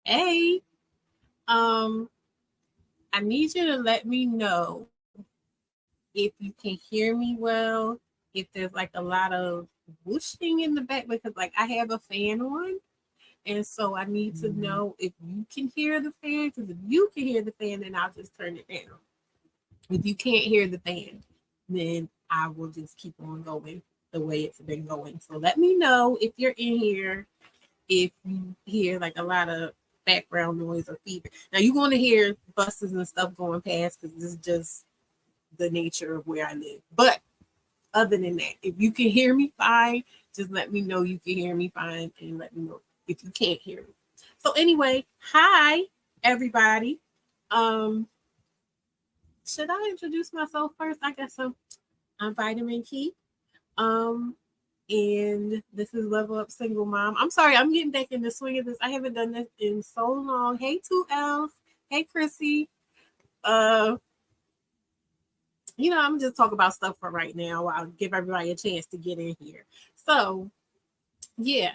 Hey, um, I need you to let me know if you can hear me well, if there's like a lot of whooshing in the back because like I have a fan on. And so I need to know if you can hear the fan, because if you can hear the fan, then I'll just turn it down. If you can't hear the fan, then I will just keep on going the way it's been going. So let me know if you're in here, if you hear like a lot of background noise or feedback. Now you're going to hear buses and stuff going past because this is just the nature of where I live. But other than that, if you can hear me fine, just let me know you can hear me fine and let me know if you can't hear me. So anyway, hi everybody. Um, should I introduce myself first? I guess so. I'm Vitamin Key. Um, and this is Level Up Single Mom. I'm sorry, I'm getting back in the swing of this. I haven't done this in so long. Hey, 2Ls. Hey, Chrissy. Uh, I'm just talking about stuff for right now. I'll give everybody a chance to get in here. So, yeah,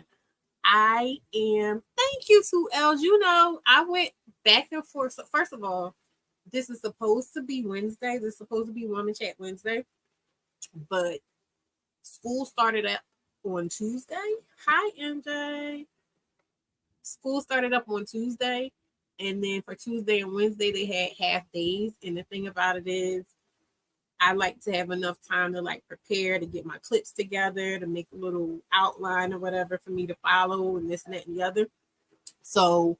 I am. Thank you, 2Ls. I went back and forth. So, first of all, this is supposed to be Wednesday. This is supposed to be Woman Chat Wednesday, but school started up on Tuesday. Hi, MJ. School started up on Tuesday, and then for Tuesday and Wednesday they had half days. And the thing about it is, I like to have enough time to like prepare to get my clips together, to make a little outline or whatever for me to follow, and this and that and the other. So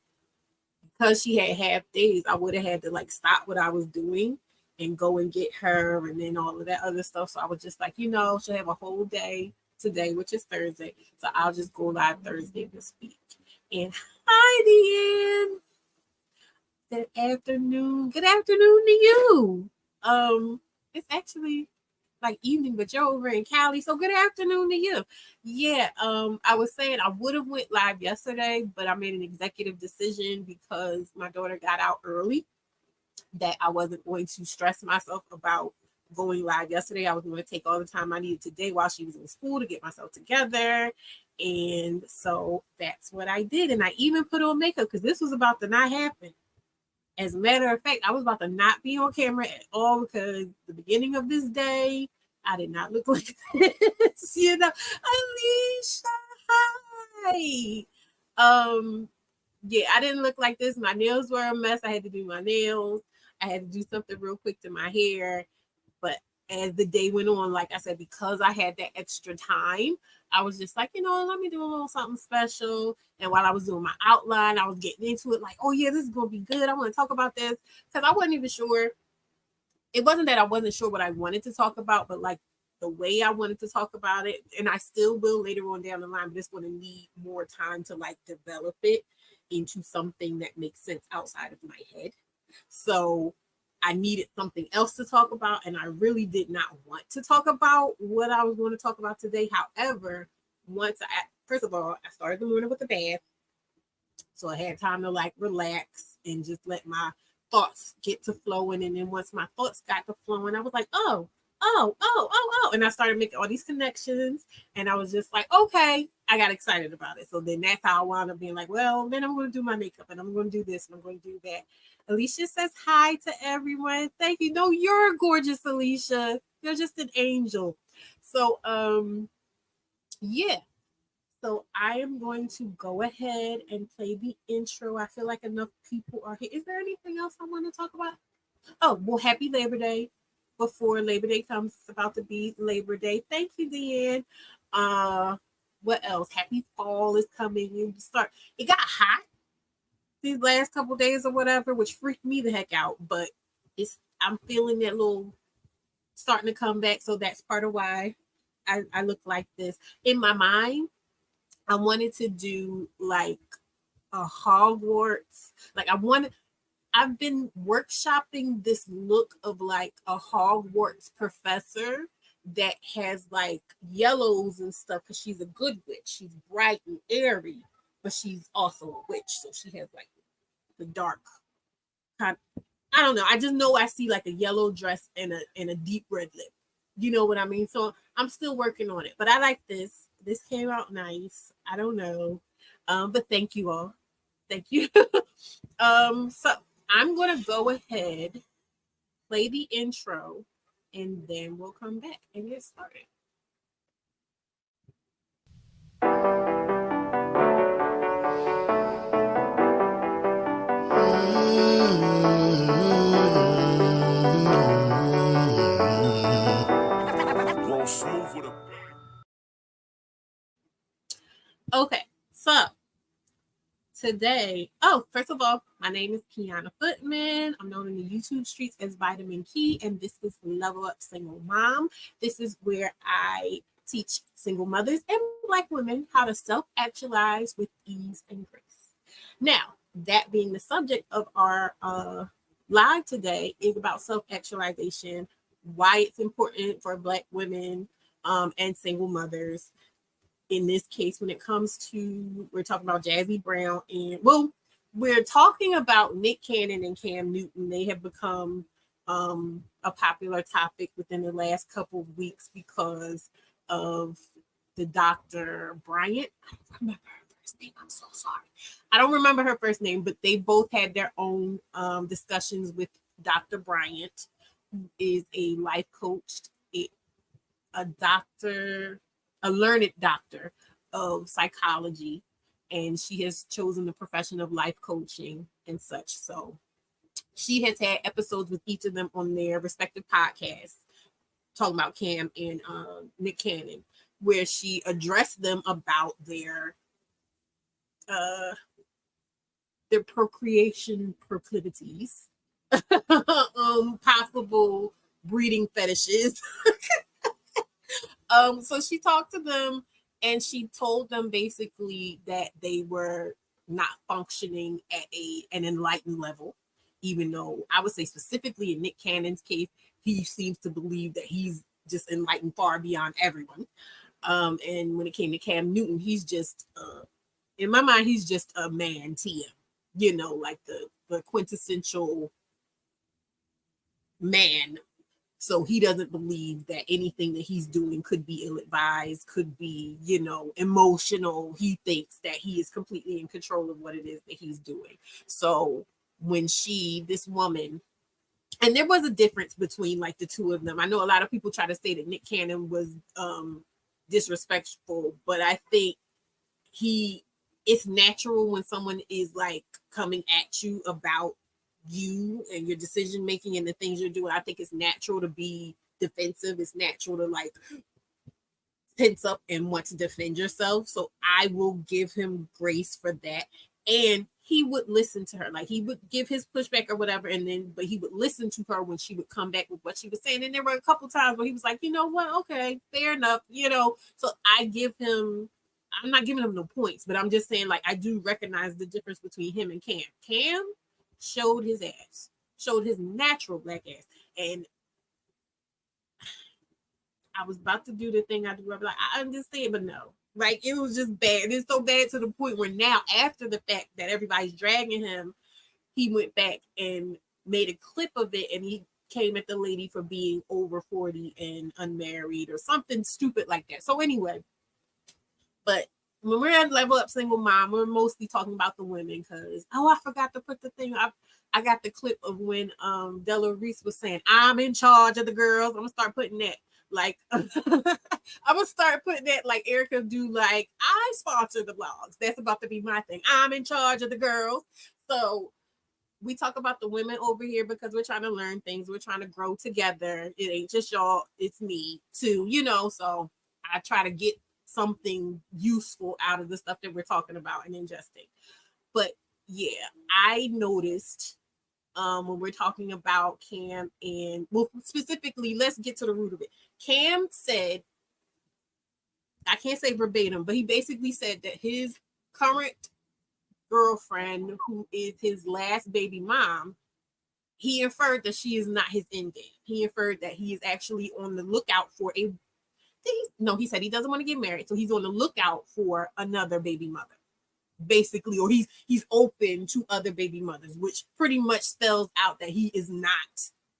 because she had half days, I would have had to like stop what I was doing and go and get her and then all of that other stuff. So I was just like, she'll have a whole day today, which is Thursday. So I'll just go live Thursday this week. And hi, Deanne. Good afternoon. Good afternoon to you. It's actually like evening, but you're over in Cali. So good afternoon to you. Yeah, I was saying I would have went live yesterday, but I made an executive decision because my daughter got out early that I wasn't going to stress myself about going live yesterday. I was going to take all the time I needed today while she was in school to get myself together. And so that's what I did. And I even put on makeup because this was about to not happen. As a matter of fact, I was about to not be on camera at all because the beginning of this day, I did not look like this. Alicia, hi. Yeah, I didn't look like this. My nails were a mess. I had to do my nails. I had to do something real quick to my hair. But as the day went on, like I said, because I had that extra time, I was just like, let me do a little something special. And while I was doing my outline, I was getting into it like, oh, yeah, this is going to be good. I want to talk about this because I wasn't even sure. It wasn't that I wasn't sure what I wanted to talk about, but like the way I wanted to talk about it, and I still will later on down the line, but it's going to need more time to like develop it into something that makes sense outside of my head. So I needed something else to talk about, and I really did not want to talk about what I was going to talk about today. However, first of all, I started the morning with a bath, so I had time to like relax and just let my thoughts get to flowing. And then once my thoughts got to flowing, I was like, oh. And I started making all these connections. And I was just like, okay, I got excited about it. So then that's how I wound up being like, well, then I'm going to do my makeup and I'm going to do this and I'm going to do that. Alicia says hi to everyone. Thank you. No, you're gorgeous, Alicia. You're just an angel. So, yeah. So I am going to go ahead and play the intro. I feel like enough people are here. Is there anything else I want to talk about? Oh, well, happy Labor Day. Before Labor Day comes, it's about to be Labor Day. Thank you, Deanne. What else? Happy fall is coming. It got hot these last couple days or whatever, which freaked me the heck out. But I'm feeling that little starting to come back. So that's part of why I look like this. In my mind, I wanted to do like a Hogwarts. I've been workshopping this look of like a Hogwarts professor that has like yellows and stuff because she's a good witch. She's bright and airy, but she's also a witch. So she has like the dark kind. I don't know. I just know I see like a yellow dress and a deep red lip. You know what I mean? So I'm still working on it. But I like this. This came out nice. I don't know. But thank you all. Thank you. So I'm gonna go ahead, play the intro, and then we'll come back and get started. Roll smooth with a Okay, so today, first of all, my name is Kiana Footman. I'm known in the YouTube streets as Vitamin Key, and this is Level Up Single Mom. This is where I teach single mothers and Black women how to self-actualize with ease and grace. Now, that being the subject of our live today is about self-actualization, why it's important for Black women and single mothers. In this case, when it comes to, we're talking about Jazzy Brown and, well, we're talking about Nick Cannon and Cam Newton. They have become a popular topic within the last couple of weeks because of the Dr. Bryant. I don't remember her first name. I'm so sorry. I don't remember her first name, but they both had their own discussions with Dr. Bryant, who is a life coach, a doctor, a learned doctor of psychology, and she has chosen the profession of life coaching and such. So she has had episodes with each of them on their respective podcasts, talking about Cam and Nick Cannon, where she addressed them about uh, their procreation proclivities, possible breeding fetishes. So she talked to them and she told them basically that they were not functioning at an enlightened level, even though I would say specifically in Nick Cannon's case, he seems to believe that he's just enlightened far beyond everyone. And when it came to Cam Newton, he's just in my mind, he's just a man TM, like the quintessential man. So he doesn't believe that anything that he's doing could be ill-advised, could be, emotional. He thinks that he is completely in control of what it is that he's doing. So when this woman, and there was a difference between like the two of them. I know a lot of people try to say that Nick Cannon was disrespectful, but I think it's natural when someone is like coming at you about you and your decision making and the things you're doing. I think it's natural to be defensive. It's natural to like tense up and want to defend yourself. So I will give him grace for that. And he would listen to her. Like he would give his pushback or whatever, but he would listen to her when she would come back with what she was saying. And there were a couple times where he was like, you know what? Okay, fair enough. So I'm not giving him no points, but I'm just saying, like, I do recognize the difference between him and Cam. Cam showed his ass, showed his natural Black ass. And I was about to do the thing I do. I'm like, I understand, but no. Like, it was just bad. It's so bad to the point where now, after the fact that everybody's dragging him, he went back and made a clip of it, and he came at the lady for being over 40 and unmarried or something stupid like that. So anyway, but when we're at Level Up Single Mom, we're mostly talking about the women because, I forgot to put the thing up. I got the clip of when DeLaRosa was saying, I'm in charge of the girls. I'm going to start putting that. Like, I'm going to start putting that like Erica do, like, I sponsor the blogs. That's about to be my thing. I'm in charge of the girls. So we talk about the women over here because we're trying to learn things. We're trying to grow together. It ain't just y'all, it's me too, so I try to get something useful out of the stuff that we're talking about and ingesting. But yeah, I noticed when we're talking about Cam and, well, specifically, let's get to the root of it. Cam said, I can't say verbatim, but he basically said that his current girlfriend, who is his last baby mom, he inferred that she is not his end game. He inferred that he is actually on the lookout for he said he doesn't want to get married, so he's on the lookout for another baby mother, basically, or he's open to other baby mothers, which pretty much spells out that he is not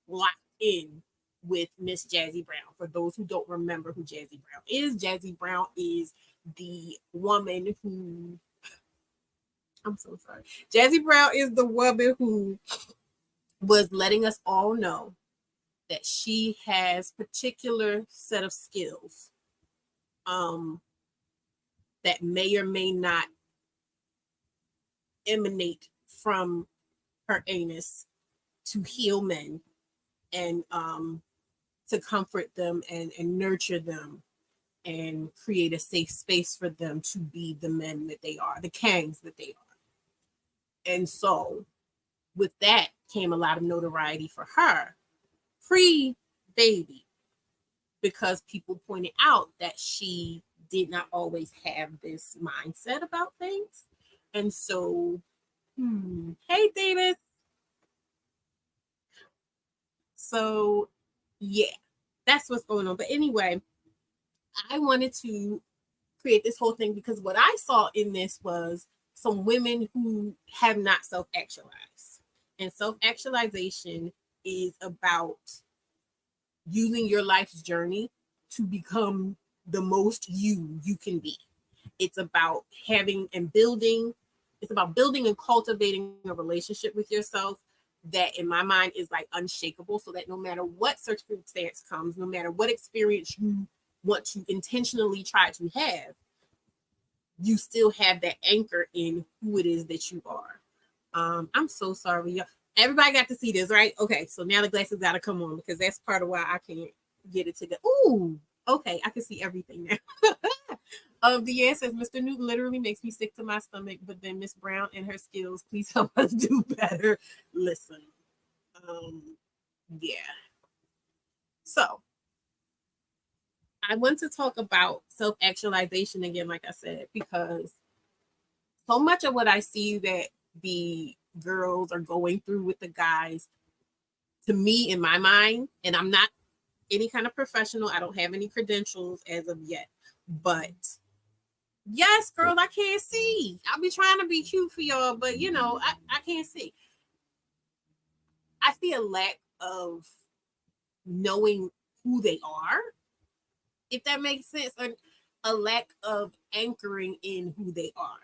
locked in with Miss Jazzy Brown. For those who don't remember who Jazzy Brown is the woman who I'm so sorry. Jazzy Brown is the woman who was letting us all know that she has particular set of skills um, that may or may not emanate from her anus to heal men and to comfort them and nurture them and create a safe space for them to be the men that they are, the kangs that they are. And so with that came a lot of notoriety for her pre-baby, because people pointed out that she did not always have this mindset about things. And so, hey, Davis. So, yeah, that's what's going on. But anyway, I wanted to create this whole thing because what I saw in this was some women who have not self actualized. And self actualization is about using your life's journey to become the most you can be. It's about having and building, it's about building and cultivating a relationship with yourself that in my mind is like unshakable, so that no matter what circumstance comes, no matter what experience you want to intentionally try to have, you still have that anchor in who it is that you are. I'm so sorry, y'all. Everybody got to see this, right? Okay, so now the glasses gotta come on because that's part of why I can't get it together. Ooh, okay, I can see everything now. The says Mr. Newton literally makes me sick to my stomach, but then Miss Brown and her skills, please help us do better. Listen, um, yeah. So I want to talk about self-actualization again, like I said, because so much of what I see that the girls are going through with the guys, to me, in my mind, and I'm not any kind of professional, I don't have any credentials as of yet, but yes, girl, I can't see. I'll be trying to be cute for y'all, but you know, I can't see. I see a lack of knowing who they are, if that makes sense, or a lack of anchoring in who they are.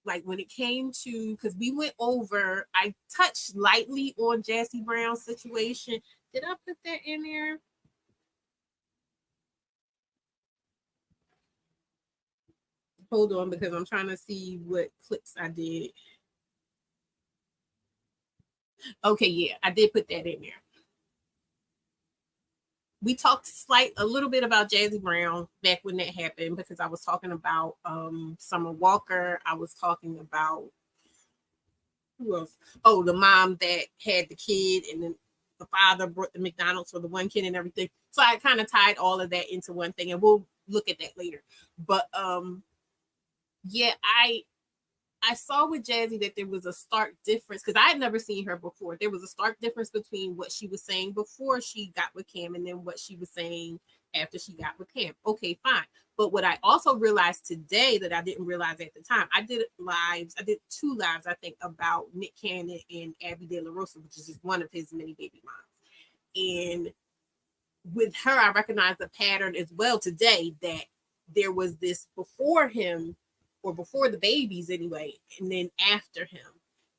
Like when it came to, because we went over, I touched lightly on Jazzy Brown's situation. Did I put that in there? Hold on, because I'm trying to see what clips I did. Okay, yeah, I did put that in there. We talked a little bit about Jazzy Brown back when that happened, because I was talking about Summer Walker. I was talking about who else? Oh, the mom that had the kid, and then the father brought the McDonald's for the one kid and everything. So I kind of tied all of that into one thing, and we'll look at that later. But yeah, I saw with Jazzy that there was a stark difference, because I had never seen her before. There was a stark difference between what she was saying before she got with Cam and then what she was saying after she got with Cam. Okay, fine. But what I also realized today that I didn't realize at the time, I did 2 lives, I think, about Nick Cannon and Abby DeLaRosa, which is just one of his many baby moms. And with her, I recognized a pattern as well today, that there was this before him, or before the babies anyway, and then after him,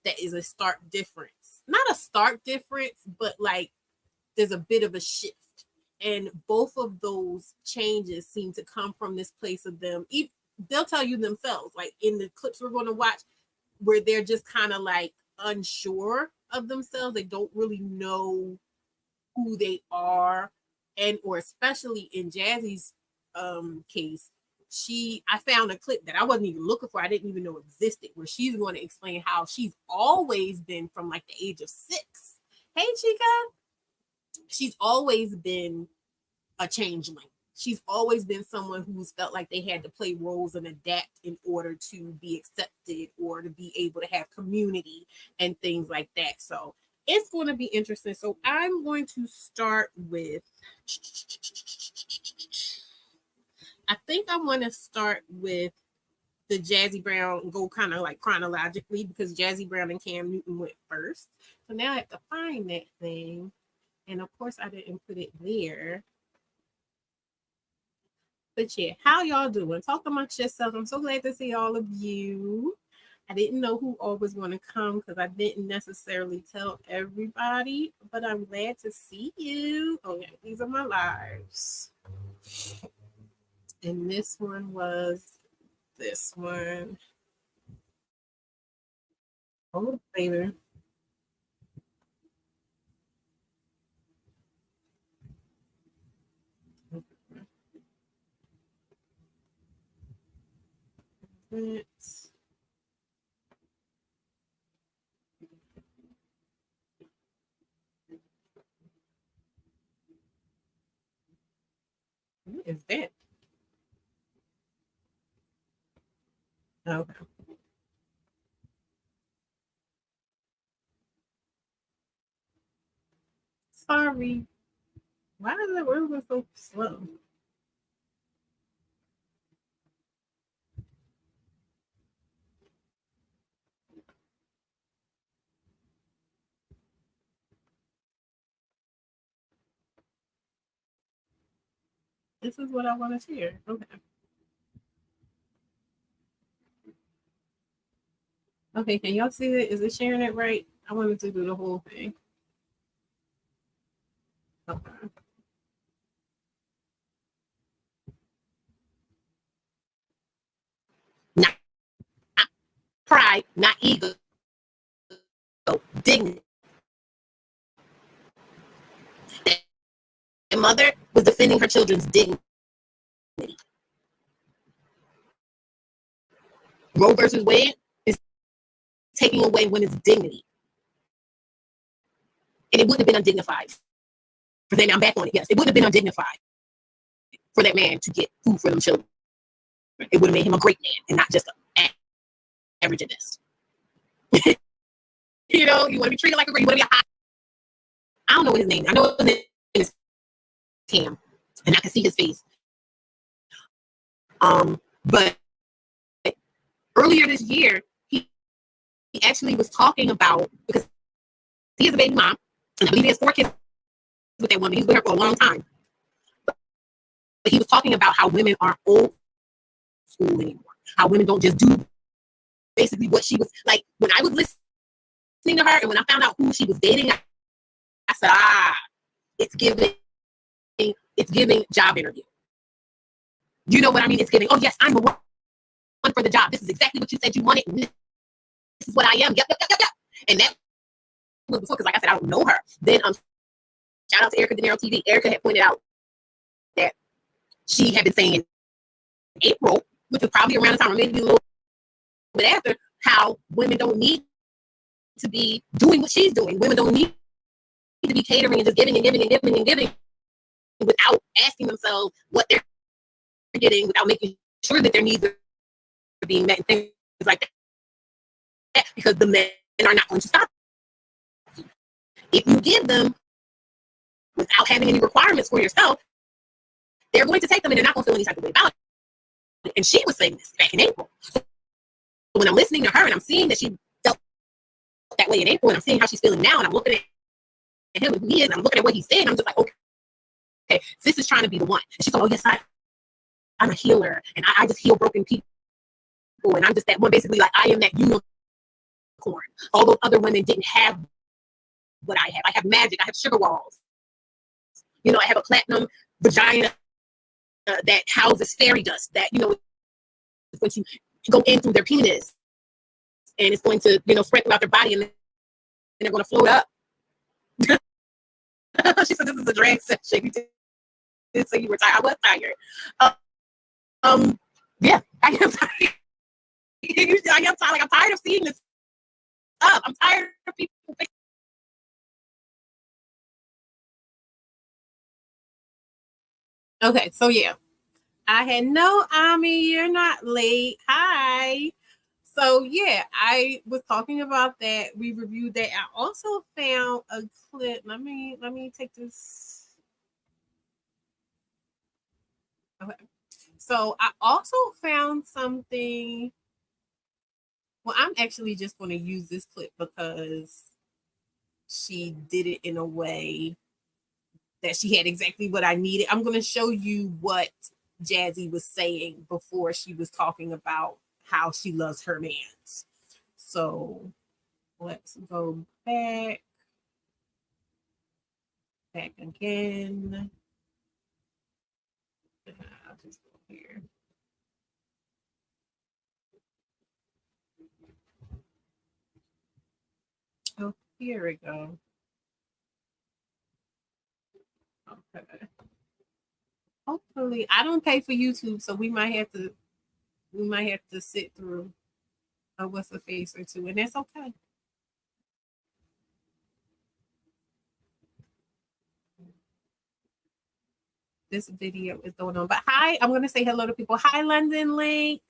that is a stark difference. Not a stark difference, but like there's a bit of a shift. And both of those changes seem to come from this place of them. They'll tell you themselves, like in the clips we're going to watch, where they're just kind of like unsure of themselves. They don't really know who they are, and or especially in Jazzy's case, I found a clip that I wasn't even looking for, I didn't even know existed, where she's going to explain how she's always been, from like the age of 6. Hey, Chica. She's always been a changeling. She's always been someone who's felt like they had to play roles and adapt in order to be accepted or to be able to have community and things like that. So it's going to be interesting. So I'm going to start with, I think I want to start with the Jazzy Brown, go kind of like chronologically, because Jazzy Brown and Cam Newton went first. So now I have to find that thing. And of course I didn't put it there. But yeah, how y'all doing? Talk amongst yourselves. I'm so glad to see all of you. I didn't know who all was going to come because I didn't necessarily tell everybody, but I'm glad to see you. Okay, these are my lives. And this one was this one. Oh, baby. What is that? Okay. Sorry. Why is the word so slow? This is what I want to share. Okay. Okay, can y'all see it? Is it sharing it right? I wanted to do the whole thing. Okay. Not pride, not ego, dignity. The mother was defending her children's dignity. Roe versus Wade is taking away women's dignity. And it wouldn't have been undignified for them. I'm back on it. Yes, it wouldn't have been undignified for that man to get food for them children. It would have made him a great man and not just an average in this. You know, you want to be treated like a great, you want to be a hot. I don't know what his name is. I know his name is Cam, and I can see his face. But earlier this year, he actually was talking about, because he has a baby mom, and I believe he has 4 kids with that woman. He's with her for a long time. But he was talking about how women aren't old school anymore. How women don't just do basically what she was like. When I was listening to her, and when I found out who she was dating, I said, it's giving job interview. You know what I mean? It's giving, oh yes, I'm the one for the job. This is exactly what you said you wanted. This is what I am. Yep. And that was before, because like I said, I don't know her. Then shout out to Erica De Niro TV. Erica had pointed out that she had been saying in April, which was probably around the time, or maybe a little bit after, how women don't need to be doing what she's doing. Women don't need to be catering and just giving and giving and giving and giving without asking themselves what they're getting, without making sure that their needs are being met and things like that, because the men are not going to stop. If you give them without having any requirements for yourself, they're going to take them and they're not going to feel any type of way about it. And she was saying this back in April. So when I'm listening to her and I'm seeing that she felt that way in April, and I'm seeing how she's feeling now, and I'm looking at him and who he is, and I'm looking at what he's saying, I'm just like, okay, this is trying to be the one. And she's like, oh yes, I'm a healer, and I just heal broken people, and I'm just that one. Basically, like, I am that unicorn. All those other women didn't have what I have. I have magic. I have sugar walls. You know, I have a platinum vagina that houses fairy dust that, you know, is going to go in through their penis, and it's going to, you know, spread throughout their body, and they're going to float up. She said, this is a drag session. You did say you were tired. I was tired. Yeah, I am tired. I am tired. Like, I'm tired of seeing this up. I'm tired of people. Okay, so yeah, I had no, I mean, you're not late. Hi. So yeah, I was talking about that. We reviewed that. I also found a clip. Let me take this. Okay. So I also found something. Well, I'm actually just going to use this clip because she did it in a way that she had exactly what I needed. I'm going to show you what Jazzy was saying before she was talking about how she loves her mans. So let's go back again. I'll just go here. Oh, here we go. Okay. Hopefully, I don't pay for YouTube, so we might have to sit through a what's a face or two, and that's okay. This video is going on. But hi, I'm gonna say hello to people. Hi, London Link.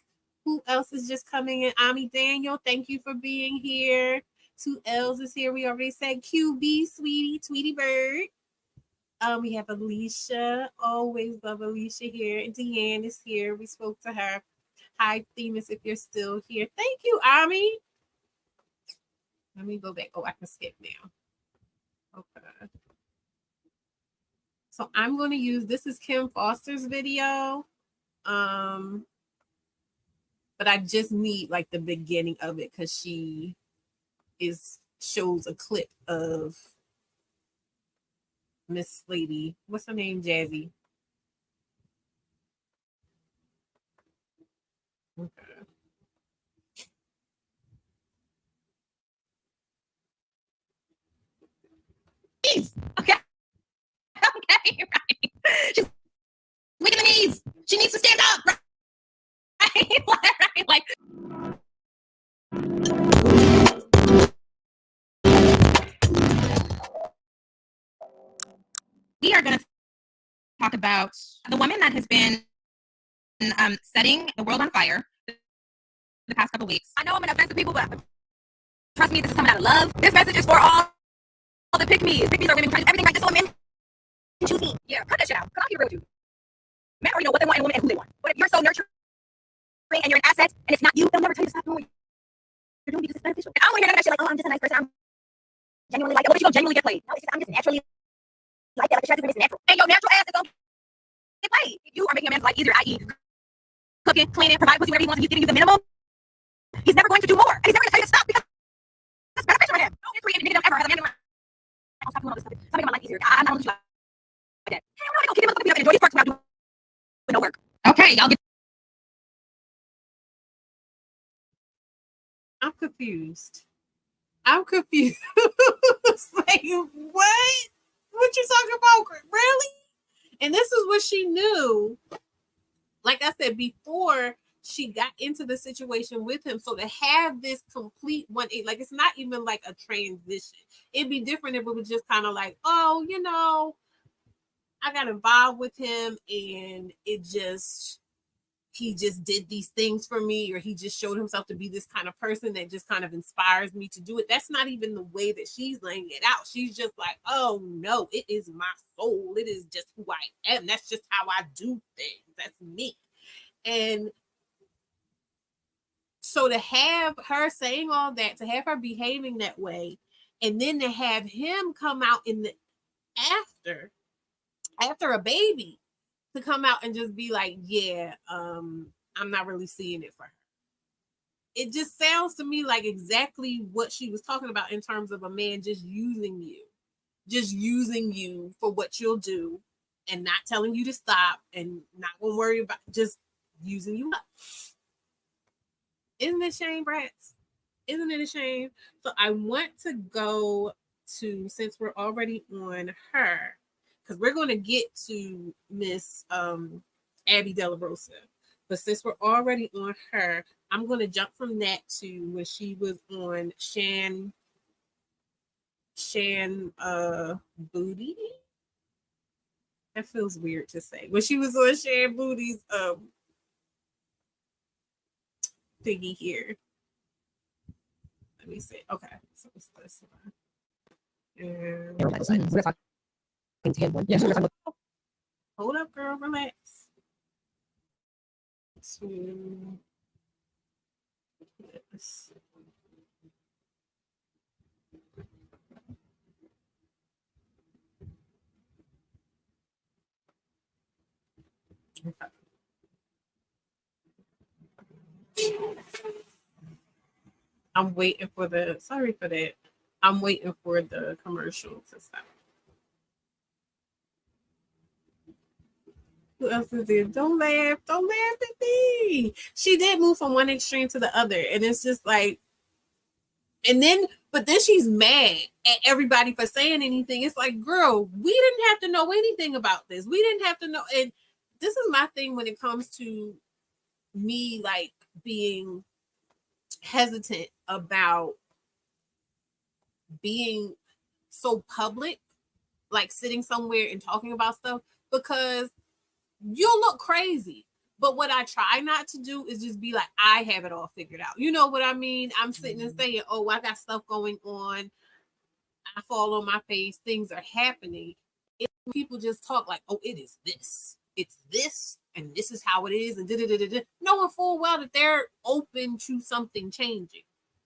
Who else is just coming in? Ami Daniel, thank you for being here. 2Ls is here. We already said QB, sweetie, Tweety Bird. We have Alicia. Always love Alicia here. And Deanne is here. We spoke to her. Hi, Themis, if you're still here. Thank you, Ami. Let me go back. Oh, I can skip now. Okay. So I'm going to use, this is Kim Foster's video. But I just need like the beginning of it because she shows a clip of Miss Lady. What's her name? Jazzy. Okay. Okay. Okay, right. She's weak in the knees. She needs to stand up. Right? Right? Like, we are going to talk about the woman that has been setting the world on fire the past couple weeks. I know I'm going to offend some people, but trust me, this is coming out of love. This message is for all the pick-me's. Pick-me's are women who try to do everything right. This woman can choose me. Yeah, cut that shit out. Come on, be real with you. Men already know what they want in a woman and who they want. But if you're so nurturing and you're an asset and it's not you, they'll never tell you to stop doing what you're doing because it's beneficial. And I don't want to hear none of that shit like, oh, I'm just a nice person. I'm genuinely like that. What if you don't genuinely get played? No, it's just, I'm just naturally like that. Like the strategy is natural. And your natural ass is going to get played. If you are making a man's life easier, i.e. cooking, cleaning, provide pussy, whatever he wants, and he's giving you the minimum, he's never going to do more. And he's never going to tell you to stop because that's beneficial for him. No creative nigga ever has a man in I'll stop doing all this stuff. Stop making my life easier. I'm not going to do like that. Hey, I'm not going to go kick him up and enjoy these perks without doing no work. Okay, y'all get. I'm confused. Like, what? What you talking about? Really? And this is what she knew. Like I said, before she got into the situation with him. So to have this complete 180, like it's not even like a transition. It'd be different if it was just kind of like, oh, you know, I got involved with him and he just did these things for me, or he just showed himself to be this kind of person that just kind of inspires me to do it. That's not even the way that she's laying it out. She's just like, oh no, it is my soul. It is just who I am. That's just how I do things. That's me. And so to have her saying all that, to have her behaving that way, and then to have him come out in the after a baby, to come out and just be like, yeah, I'm not really seeing it for her. It just sounds to me like exactly what she was talking about in terms of a man just using you for what you'll do and not telling you to stop and not gonna worry about just using you up. Isn't it a shame, brats? Isn't it a shame? So I want to go to, since we're already on her, because we're going to get to Miss Abby DeLaRosa. But since we're already on her, I'm going to jump from that to when she was on Shan Booty. That feels weird to say. When she was on Shan Booty's thingy here. Let me see. Okay, so it's this one. Hold up, girl. Relax. To this. I'm waiting for the, sorry for that. I'm waiting for the commercial to stop. Who else is there? Don't laugh. Don't laugh at me. She did move from one extreme to the other. And it's just like, and then, but then she's mad at everybody for saying anything. It's like, girl, we didn't have to know anything about this. We didn't have to know. And this is my thing when it comes to me, like, being hesitant about being so public, like sitting somewhere and talking about stuff, because you'll look crazy. But what I try not to do is just be like, I have it all figured out. You know what I mean? I'm sitting and saying, oh, I got stuff going on. I fall on my face. Things are happening. People just talk like, oh, it is this. It's this. And this is how it is. And da-da-da-da-da. Knowing full well that they're open to something changing.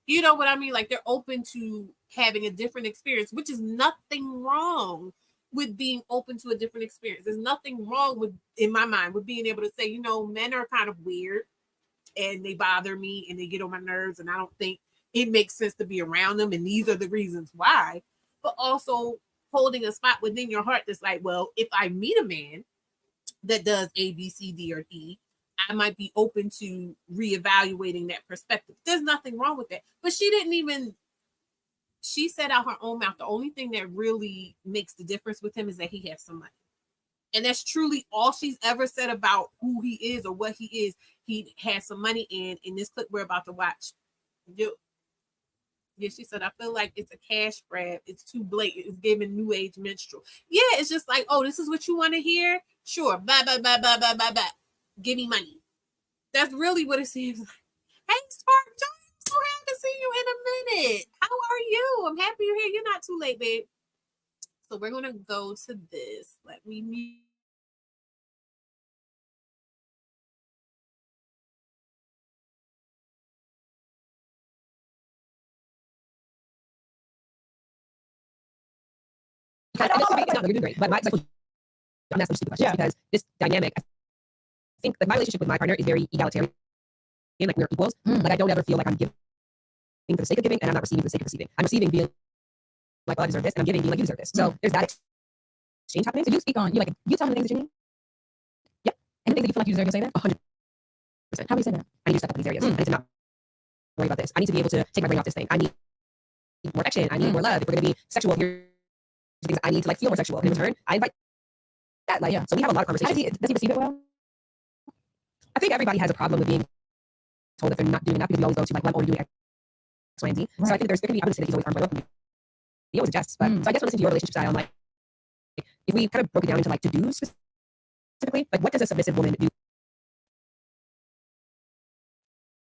You know what I mean? Like they're open to having a different experience, which is nothing wrong with being open to a different experience. There's nothing wrong with, in my mind, with being able to say, you know, men are kind of weird and they bother me and they get on my nerves and I don't think it makes sense to be around them. And these are the reasons why. But also holding a spot within your heart that's like, well, if I meet a man that does A, B, C, D, or E, I might be open to reevaluating that perspective. There's nothing wrong with that. But she didn't even, she said out her own mouth, the only thing that really makes the difference with him is that he has some money. And that's truly all she's ever said about who he is or what he is. He has some money in this clip we're about to watch. Yeah, she said, I feel like it's a cash grab. It's too blatant. It's giving new age minstrel. Yeah, it's just like, oh, this is what you want to hear? Sure. Bye, bye, bye, bye, bye, bye, bye. Give me money. That's really what it seems like. Hey, Spark Jones, I'm so happy to see you in a minute. How are you? I'm happy you're here. You're not too late, babe. So we're going to go to this. Let me mute. It's not really great, but I'm asking stupid questions because this dynamic, I think like my relationship with my partner is very egalitarian, like we're equals. Like I don't ever feel like I'm giving for the sake of giving and I'm not receiving for the sake of receiving. I'm receiving being like, well, I deserve this, and I'm giving being like, you deserve this. So there's that exchange happening. So you speak on, you like, you tell me the things that you need. Yeah. And the things that you feel like you deserve, you'll say that? 100%. How do you say that? I need to step up in these areas. I need to not worry about this. I need to be able to take my brain off this thing. I need more action. I need more love. If we're going to be sexual, here's things I need to like feel more sexual. And in return, I invite that. Like, so we have a lot of conversations. Does he receive it well? I think everybody has a problem with being told that they're not doing enough because we always go to like, well, I'm doing X, Y, and Z. Right. So I think there can be, I would say that he's always armed by welcome. He always adjusts. But so I guess when listening to your relationship style, I'm like, if we kind of broke it down into like to-dos specifically, like what does a submissive woman do?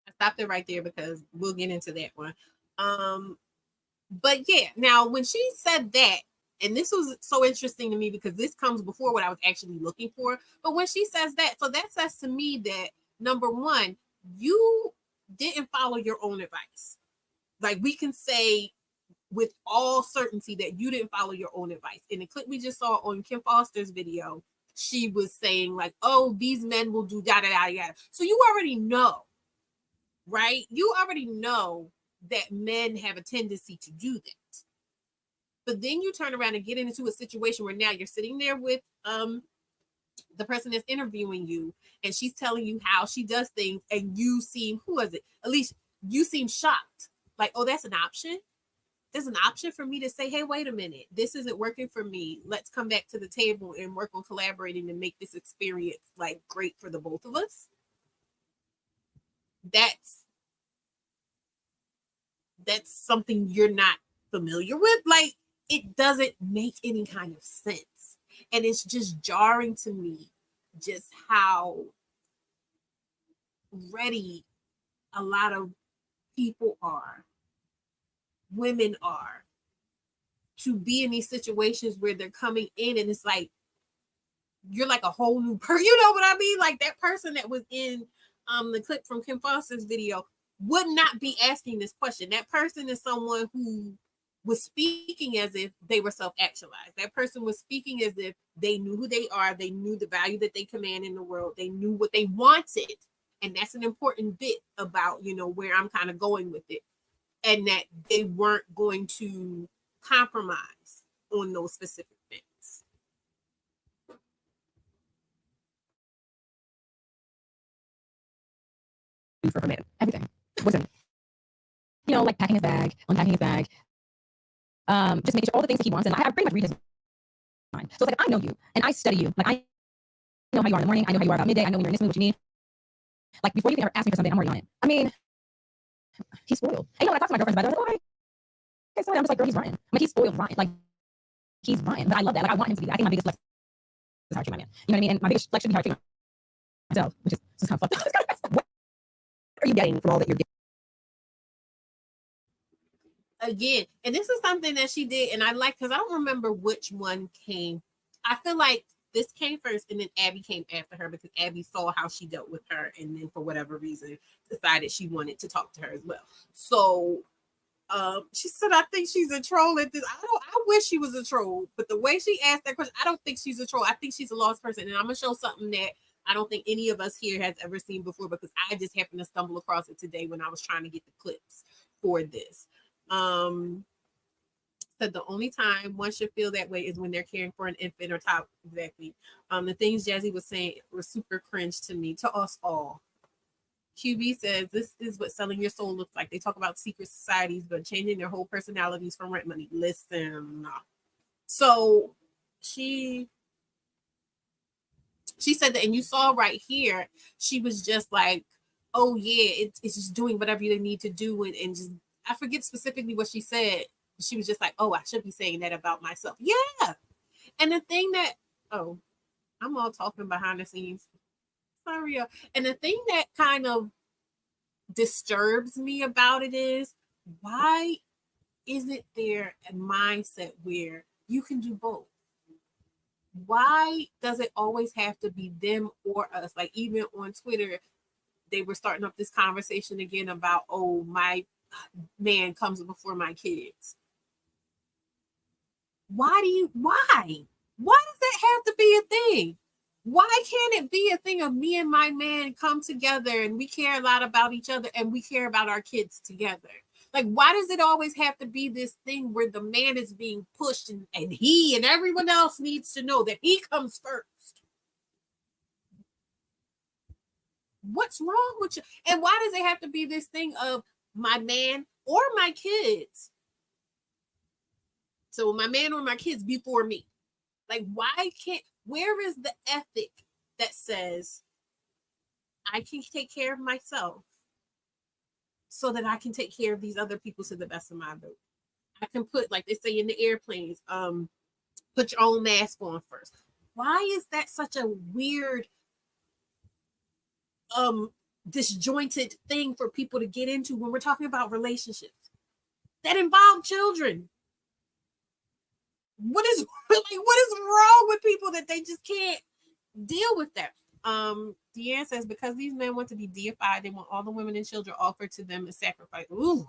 I stopped it right there because we'll get into that one. But yeah, now when she said that, and this was so interesting to me because this comes before what I was actually looking for. But when she says that, so that says to me that number one, you didn't follow your own advice. Like we can say with all certainty that you didn't follow your own advice. In the clip we just saw on Kim Foster's video, she was saying like, oh, these men will do da da da da. So you already know, right? You already know that men have a tendency to do that. But then you turn around and get into a situation where now you're sitting there with the person that's interviewing you, and she's telling you how she does things, and you seem, who is it? At least you seem shocked. Like, oh, that's an option. There's an option for me to say, hey, wait a minute, this isn't working for me. Let's come back to the table and work on collaborating to make this experience like great for the both of us. That's something you're not familiar with. Like, it doesn't make any kind of sense. And it's just jarring to me just how ready a lot of people are, women are, to be in these situations where they're coming in and it's like, you're like a whole new person. You know what I mean? Like that person that was in the clip from Kim Foster's video would not be asking this question. That person is someone who was speaking as if they were self-actualized. That person was speaking as if they knew who they are. They knew the value that they command in the world. They knew what they wanted. And that's an important bit about, you know, where I'm kind of going with it. and that they weren't going to compromise on those specific things. For her man, everything. Listen, like packing his bag, unpacking his bag, just making sure all the things that he wants. And I pretty much read his mind. So it's like, I know you and I study you. Like, I know how you are in the morning. I know how you are about midday. I know when you're in this mood, what you need. Like, before you can ever ask me for something, I'm already on it. I mean, he's spoiled. And when I talk to my girlfriends about it, they're like, oh, hey, sorry. I'm just like, girl, he's rotten. Like, he's spoiled rotten. Like, he's rotten. But I love that. Like, I want him to be that. I think my biggest flex is how I treat my man. You know what I mean? And my biggest flex should be how I treat myself, which is just kind of fucked up. What are you getting from all that you're getting? Again, and this is something that she did, and I like, because I don't remember which one came. I feel like this came first, and then Abby came after her, because Abby saw how she dealt with her, and then for whatever reason decided she wanted to talk to her as well. So she said, I think she's a troll at this. I wish she was a troll, but the way she asked that question, I don't think she's a troll. I think she's a lost person. And I'm gonna show something that I don't think any of us here has ever seen before, because I just happened to stumble across it today when I was trying to get the clips for this. Said the only time one should feel that way is when they're caring for an infant or child. Exactly. The things Jazzy was saying were super cringe to me, to us all. QB says this is what selling your soul looks like. They talk about secret societies, but changing their whole personalities for rent money. Listen. So she said that, and you saw right here, she was just like, oh yeah, it's just doing whatever they need to do, and just, I forget specifically what she said. She was just like, oh, I should be saying that about myself. Yeah. And the thing that, oh, I'm all talking behind the scenes. Sorry. And the thing that kind of disturbs me about it is, why isn't there a mindset where you can do both? Why does it always have to be them or us? Like, even on Twitter, they were starting up this conversation again about, oh, my man comes before my kids. Why does that have to be a thing? Why can't it be a thing of me and my man come together and we care a lot about each other and we care about our kids together? Like, why does it always have to be this thing where the man is being pushed and he and everyone else needs to know that he comes first? What's wrong with you? And why does it have to be this thing of my man or my kids? So my man or my kids before me. Like, why can't, where is the ethic that says I can take care of myself so that I can take care of these other people to the best of my ability? I can put, like they say in the airplanes, put your own mask on first. Why is that such a weird, disjointed thing for people to get into when we're talking about relationships that involve children? What is wrong with people that they just can't deal with that? Deanne says, because these men want to be deified, they want all the women and children offered to them as sacrifice. Ooh,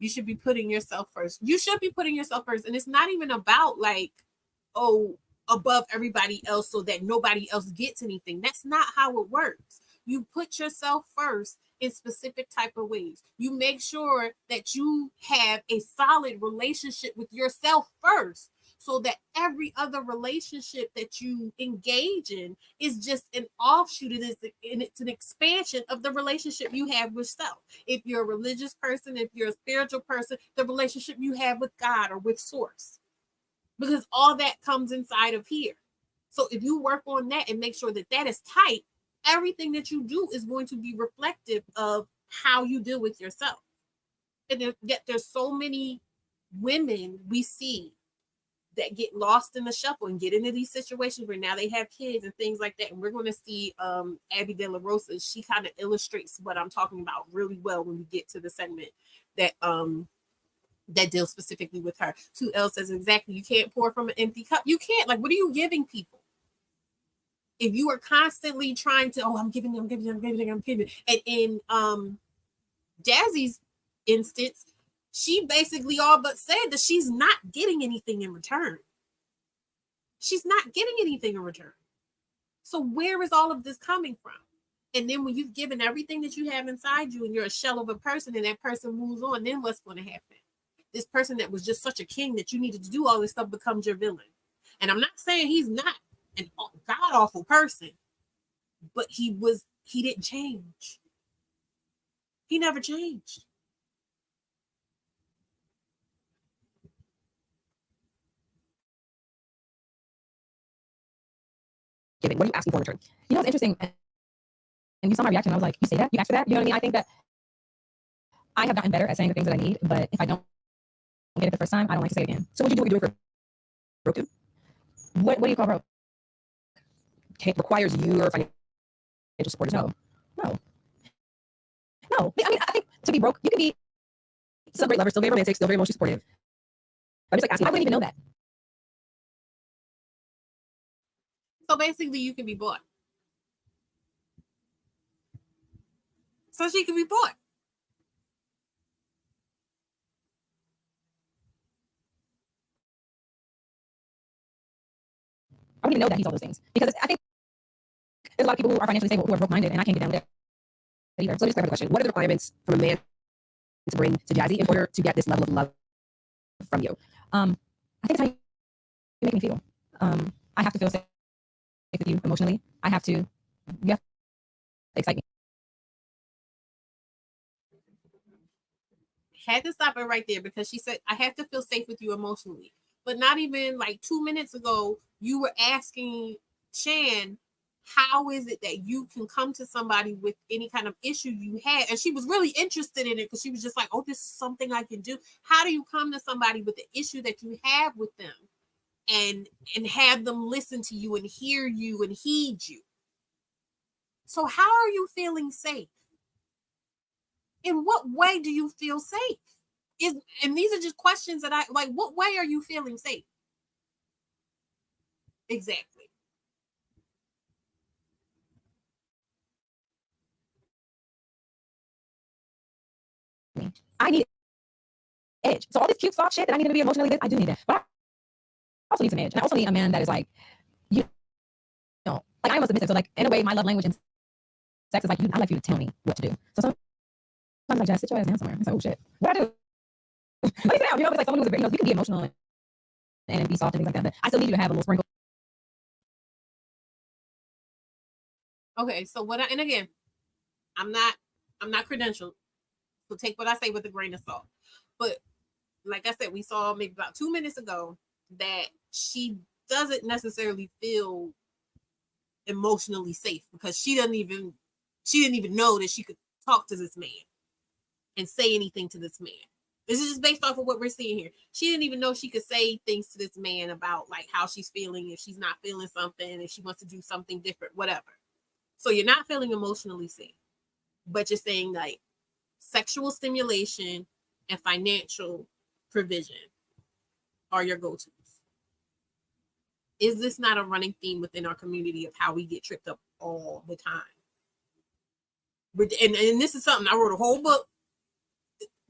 you should be putting yourself first. You should be putting yourself first. And it's not even about like, oh, above everybody else so that nobody else gets anything. That's not how it works. You put yourself first in specific type of ways. You make sure that you have a solid relationship with yourself first, so that every other relationship that you engage in is just an offshoot. It's an expansion of the relationship you have with self. If you're a religious person, if you're a spiritual person, the relationship you have with God or with source, because all that comes inside of here. So if you work on that and make sure that that is tight, everything that you do is going to be reflective of how you deal with yourself. And yet there's so many women we see that get lost in the shuffle and get into these situations where now they have kids and things like that. And we're going to see Abby DeLaRosa. She kind of illustrates what I'm talking about really well when we get to the segment that that deals specifically with her. 2L says, exactly, you can't pour from an empty cup. You can't. Like, what are you giving people? If you are constantly trying to, oh, I'm giving. And in Jazzy's instance, she basically all but said that she's not getting anything in return. She's not getting anything in return. So where is all of this coming from? And then when you've given everything that you have inside you and you're a shell of a person and that person moves on, then what's going to happen? This person that was just such a king that you needed to do all this stuff becomes your villain. And I'm not saying he's not an god awful person, but he didn't change. He never changed. Giving. What are you asking for in return? You know, it's interesting. And you saw my reaction. I was like, you say that? You asked for that? You know what I mean? I think that I have gotten better at saying the things that I need, but if I don't get it the first time, I don't like to say it again. So would you do what you're doing for broke too? What do you call broke? It requires your financial support. No. I mean, I think to be broke, you can be still great lover, still very romantic, still very emotionally supportive. I'm just like asking, I wouldn't even know that. So basically, you can be bought. So she can be bought. I don't even know that he's all those things because I think there's a lot of people who are financially stable who are broke-minded, and I can't get down with that either. So just clarify the question: what are the requirements from a man to bring to Jazzy in order to get this level of love from you? I think it's how you make me feel. I have to feel safe with you emotionally. You have to excite me. Had to stop it right there because she said, I have to feel safe with you emotionally. But not even like 2 minutes ago, you were asking Shan, how is it that you can come to somebody with any kind of issue you had? And she was really interested in it because she was just like, oh, this is something I can do. How do you come to somebody with the issue that you have with them and have them listen to you and hear you and heed you? So how are you feeling safe? In what way do you feel safe? And these are just questions that I like. What way are you feeling safe? Exactly. I need edge. So all this cute soft shit that I need to be emotionally, I do need that. But I also need some edge. And I also need a man that is like, you know, like I am a submissive. So like in a way, my love language and sex is like, I like you to tell me what to do. So sometimes I'm like, just sit your ass down somewhere. It's like, oh shit, what I do? Let me sit down. You know, it's like someone who's, you can be emotional and be soft and things like that. But I still need you to have a little sprinkle. Okay, so and again, I'm not credentialed, so take what I say with a grain of salt. But like I said, we saw maybe about 2 minutes ago that she doesn't necessarily feel emotionally safe because she didn't even know that she could talk to this man and say anything to this man. This is just based off of what we're seeing here. She didn't even know she could say things to this man about like how she's feeling, if she's not feeling something, if she wants to do something different, whatever. So you're not feeling emotionally safe, but you're saying like sexual stimulation and financial provision are your go-tos. Is this not a running theme within our community of how we get tripped up all the time? And this is something I wrote a whole book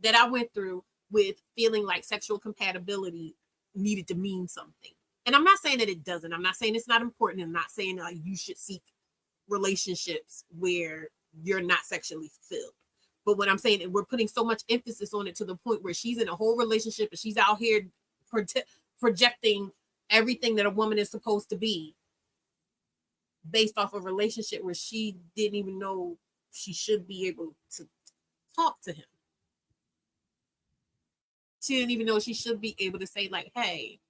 that I went through with feeling like sexual compatibility needed to mean something. And I'm not saying that it doesn't. I'm not saying it's not important. I'm not saying that you should seek relationships where you're not sexually fulfilled. But what I'm saying is we're putting so much emphasis on it to the point where she's in a whole relationship and she's out here projecting everything that a woman is supposed to be based off a relationship where she didn't even know she should be able to talk to him. She didn't even know she should be able to say like, hey,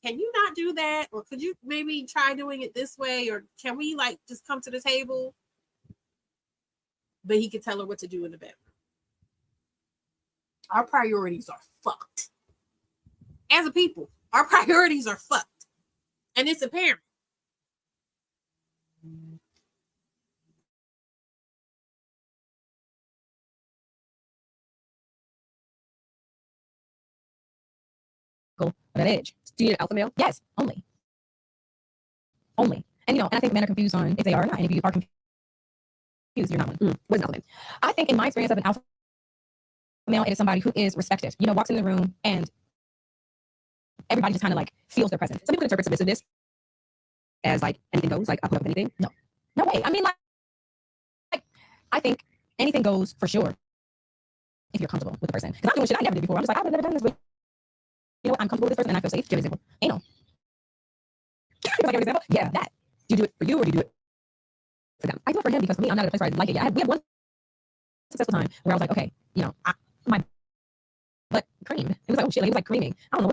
can you not do that? Or could you maybe try doing it this way? Or can we like just come to the table? But he could tell her what to do in the bedroom. Our priorities are fucked. As a people, our priorities are fucked. And it's apparent. That edge. Do you need an alpha male? Yes, only. And and I think men are confused on if they are or not. And if you are confused, you're not one. What is an alpha male? I think in my experience of an alpha male, it is somebody who is respected. Walks in the room and everybody just kind of like feels their presence. Some people interpret submissiveness as like anything goes, like I'll put up with anything. No way. I mean, like I think anything goes for sure if you're comfortable with the person. Because I'm doing shit I never did before. I'm just like, I've never done this, but you know what? I'm comfortable with this person and I feel safe. Give an example. Anal. Like an example? Yeah, that. Do you do it for you or do you do it for them? I do it for him because for me, I'm not at a place where I like it yet. We had one successful time where I was like, okay, you know, my butt creamed. It was like, oh shit, like, it was like creaming. I don't know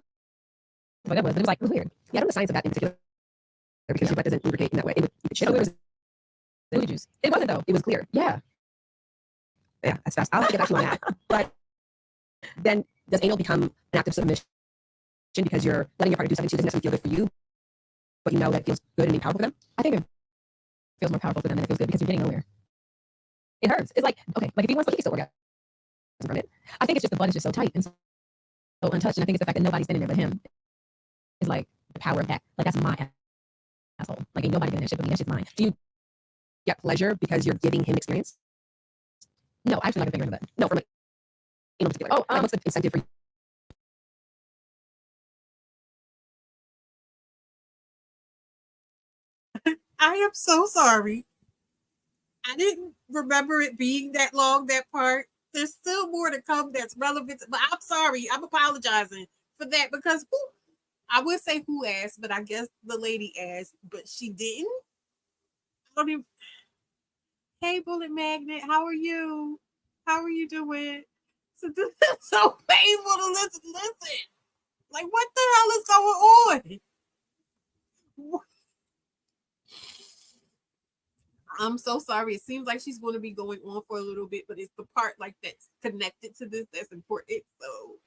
what that was, but it was like, it was weird. Yeah, I don't know the science of that in particular because your butt doesn't lubricate in that way. It would shit all over the juice. It wasn't though. It was clear. Yeah. Yeah, that's fast. I'll have to get back to you on that. But then does anal become an act of submission because you're letting your partner do something that doesn't necessarily feel good for you, but you know that it feels good and powerful for them? I think it feels more powerful for them than it feels good because you're getting nowhere. It hurts. It's like, okay, like if he wants to, he can still orgasm from it. I think it's just the butt is just so tight and so untouched. And I think it's the fact that nobody's been in there but him is like the power of that. Like that's my asshole. Like ain't nobody been in that shit but me. That shit's mine. Do you get pleasure because you're giving him experience? No, I actually like a finger in the butt. No, from like, in particular. Oh, what's the incentive for you? I am so sorry. I didn't remember it being that long, that part. There's still more to come that's relevant, but I'm sorry. I'm apologizing for that because I would say who asked, but I guess the lady asked, but she didn't. I don't even. Hey, Bullet Magnet, how are you? How are you doing? So this is so painful to listen. Like, what the hell is going on? I'm so sorry. It seems like she's going to be going on for a little bit, but it's the part like that's connected to this that's important. So,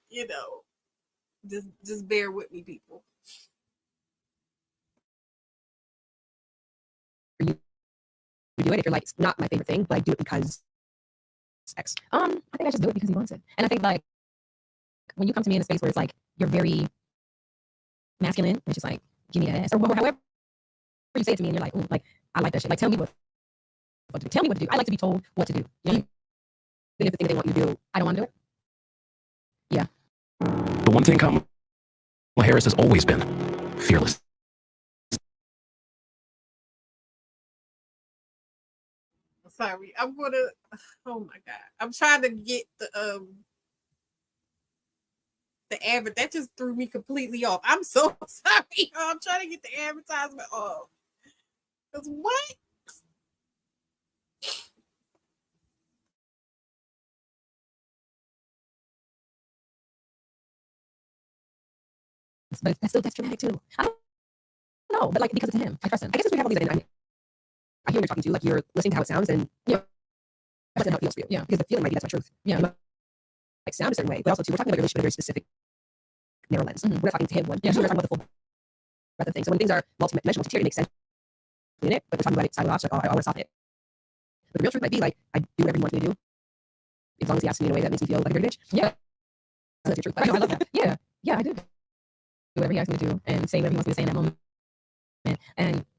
just bear with me, people. You do it if you're like, it's not my favorite thing, but I do it because X. I think I just do it because he wants it. And I think like when you come to me in a space where it's like you're very masculine, it's just like, give me that ass. Or however you say it to me and you're like, oh, like I like that shit. Like tell me what to do. Tell me what to do. I like to be told what to do. You know? Even if the thing they want you to do, I don't want to do it. Yeah. The one thing Kamala Harris has always been fearless. Sorry, I'm gonna. Oh my god, I'm trying to get the advert. That just threw me completely off. I'm so sorry. I'm trying to get the advertisement off. Cause what? But that's dramatic too. I don't know, but like because it's him, I trust him. I guess we have all these. I hear you're talking to, like you're listening to how it sounds, and you know, that's how it feels for you. Yeah, because the feeling might be that's my truth. Yeah, you might, like sound a certain way, but also too, we're talking about your relationship in a very specific narrow lens. We're not talking to him one. Yeah, we're talking about the full breadth of things. So when things are multi-dimensional, it makes sense in it, but we're talking about it sideways, like, oh, I want to stop it. But the real truth might be like, I do whatever he wants me to do, as long as he asks me in a way that makes me feel like a dirty bitch. Yeah, that's your truth. But I love that. Yeah, yeah, I do whatever he asks me to do and say whatever he wants me to say in that moment.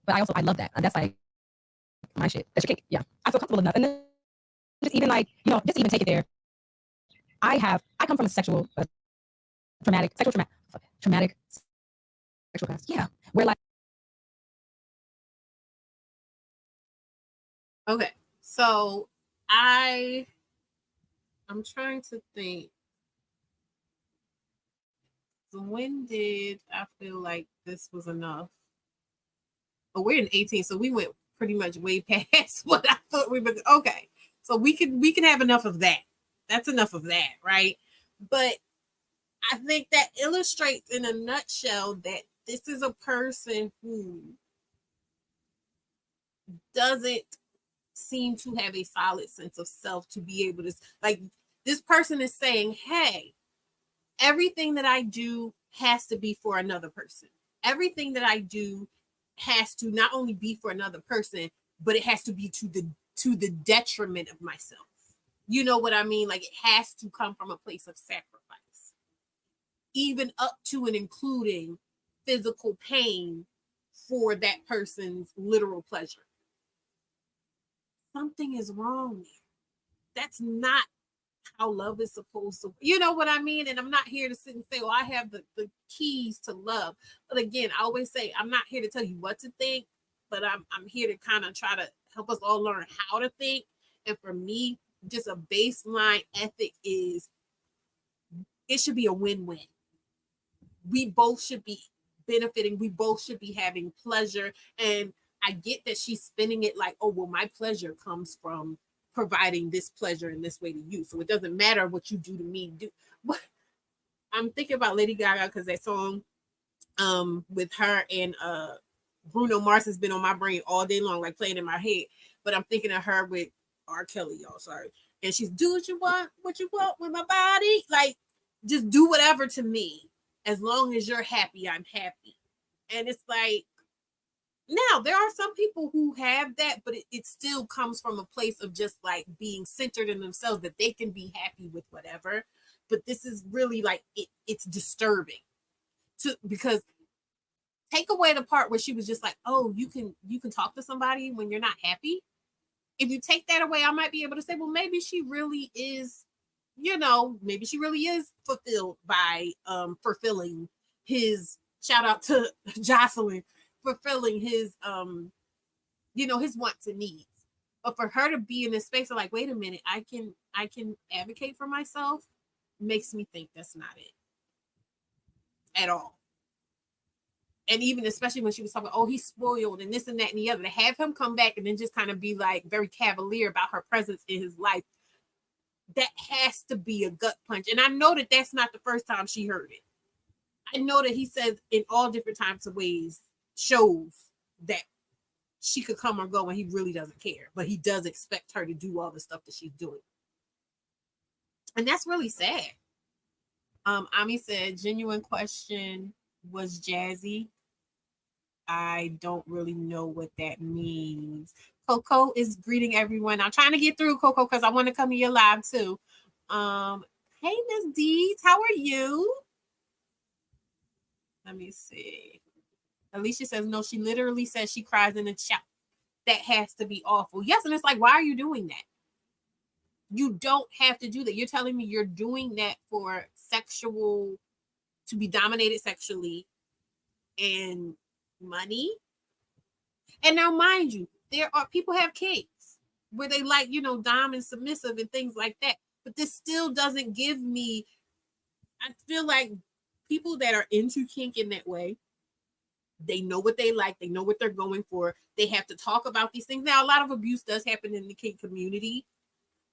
But I love that. And that's like my shit. That's your kink. Yeah, I feel comfortable enough, and then just even like just even take it there. I come from a traumatic sexual past. Yeah, where like. Okay, so I'm trying to think. So when did I feel like this was enough? But we're in 18, so we went pretty much way past what I thought we were. Okay, so we can have enough of that. That's enough of that, right? But I think that illustrates in a nutshell that this is a person who doesn't seem to have a solid sense of self to be able to like this person is saying, hey, everything that I do has to be for another person. Everything that I do has to not only be for another person, but it has to be to the detriment of myself. You know what I mean? Like it has to come from a place of sacrifice, even up to and including physical pain for that person's literal pleasure. Something is wrong there. That's not how love is supposed to, you know what I mean? And I'm not here to sit and say, well, I have the keys to love. But again, I always say, I'm not here to tell you what to think, but I'm here to kind of try to help us all learn how to think And for me, just a baseline ethic is it should be a win-win. We both should be benefiting. We both should be having pleasure. And I get that she's spinning it like, oh, well, my pleasure comes from providing this pleasure in this way to you. So it doesn't matter what you do to me. But I'm thinking about Lady Gaga because that song with her and Bruno Mars has been on my brain all day long, like playing in my head. But I'm thinking of her with R. Kelly, y'all. Sorry. And she's do what you want with my body. Like, just do whatever to me. As long as you're happy, I'm happy. And it's like, now there are some people who have that, but it still comes from a place of just like being centered in themselves that they can be happy with whatever. But this is really like it's disturbing because take away the part where she was just like, oh, you can talk to somebody when you're not happy. If you take that away, I might be able to say, well, maybe she really is, maybe she really is fulfilled by fulfilling his, shout out to Jocelyn, fulfilling his his wants and needs. But for her to be in this space of like, wait a minute, I can advocate for myself, makes me think that's not it at all. And even especially when she was talking, oh, he's spoiled and this and that and the other, to have him come back and then just kind of be like very cavalier about her presence in his life, that has to be a gut punch. And I know that that's not the first time she heard it. I know that he says in all different types of ways, shows that she could come or go and he really doesn't care, but he does expect her to do all the stuff that she's doing. And that's really sad. Ami said, genuine question, was Jazzy? I don't really know what that means. Coco is greeting everyone. I'm trying to get through, Coco, because I want to come to your live too. Hey, Miss Deeds, how are you? Let me see. Alicia says, no, she literally says she cries in the chat. That has to be awful. Yes, and it's like, why are you doing that? You don't have to do that. You're telling me you're doing that for to be dominated sexually and money. And now, mind you, there are people have kinks where they like, dom and submissive and things like that. But this still doesn't give me, I feel like people that are into kink in that way, they know what they like, they know what they're going for. They have to talk about these things. Now, a lot of abuse does happen in the kink community,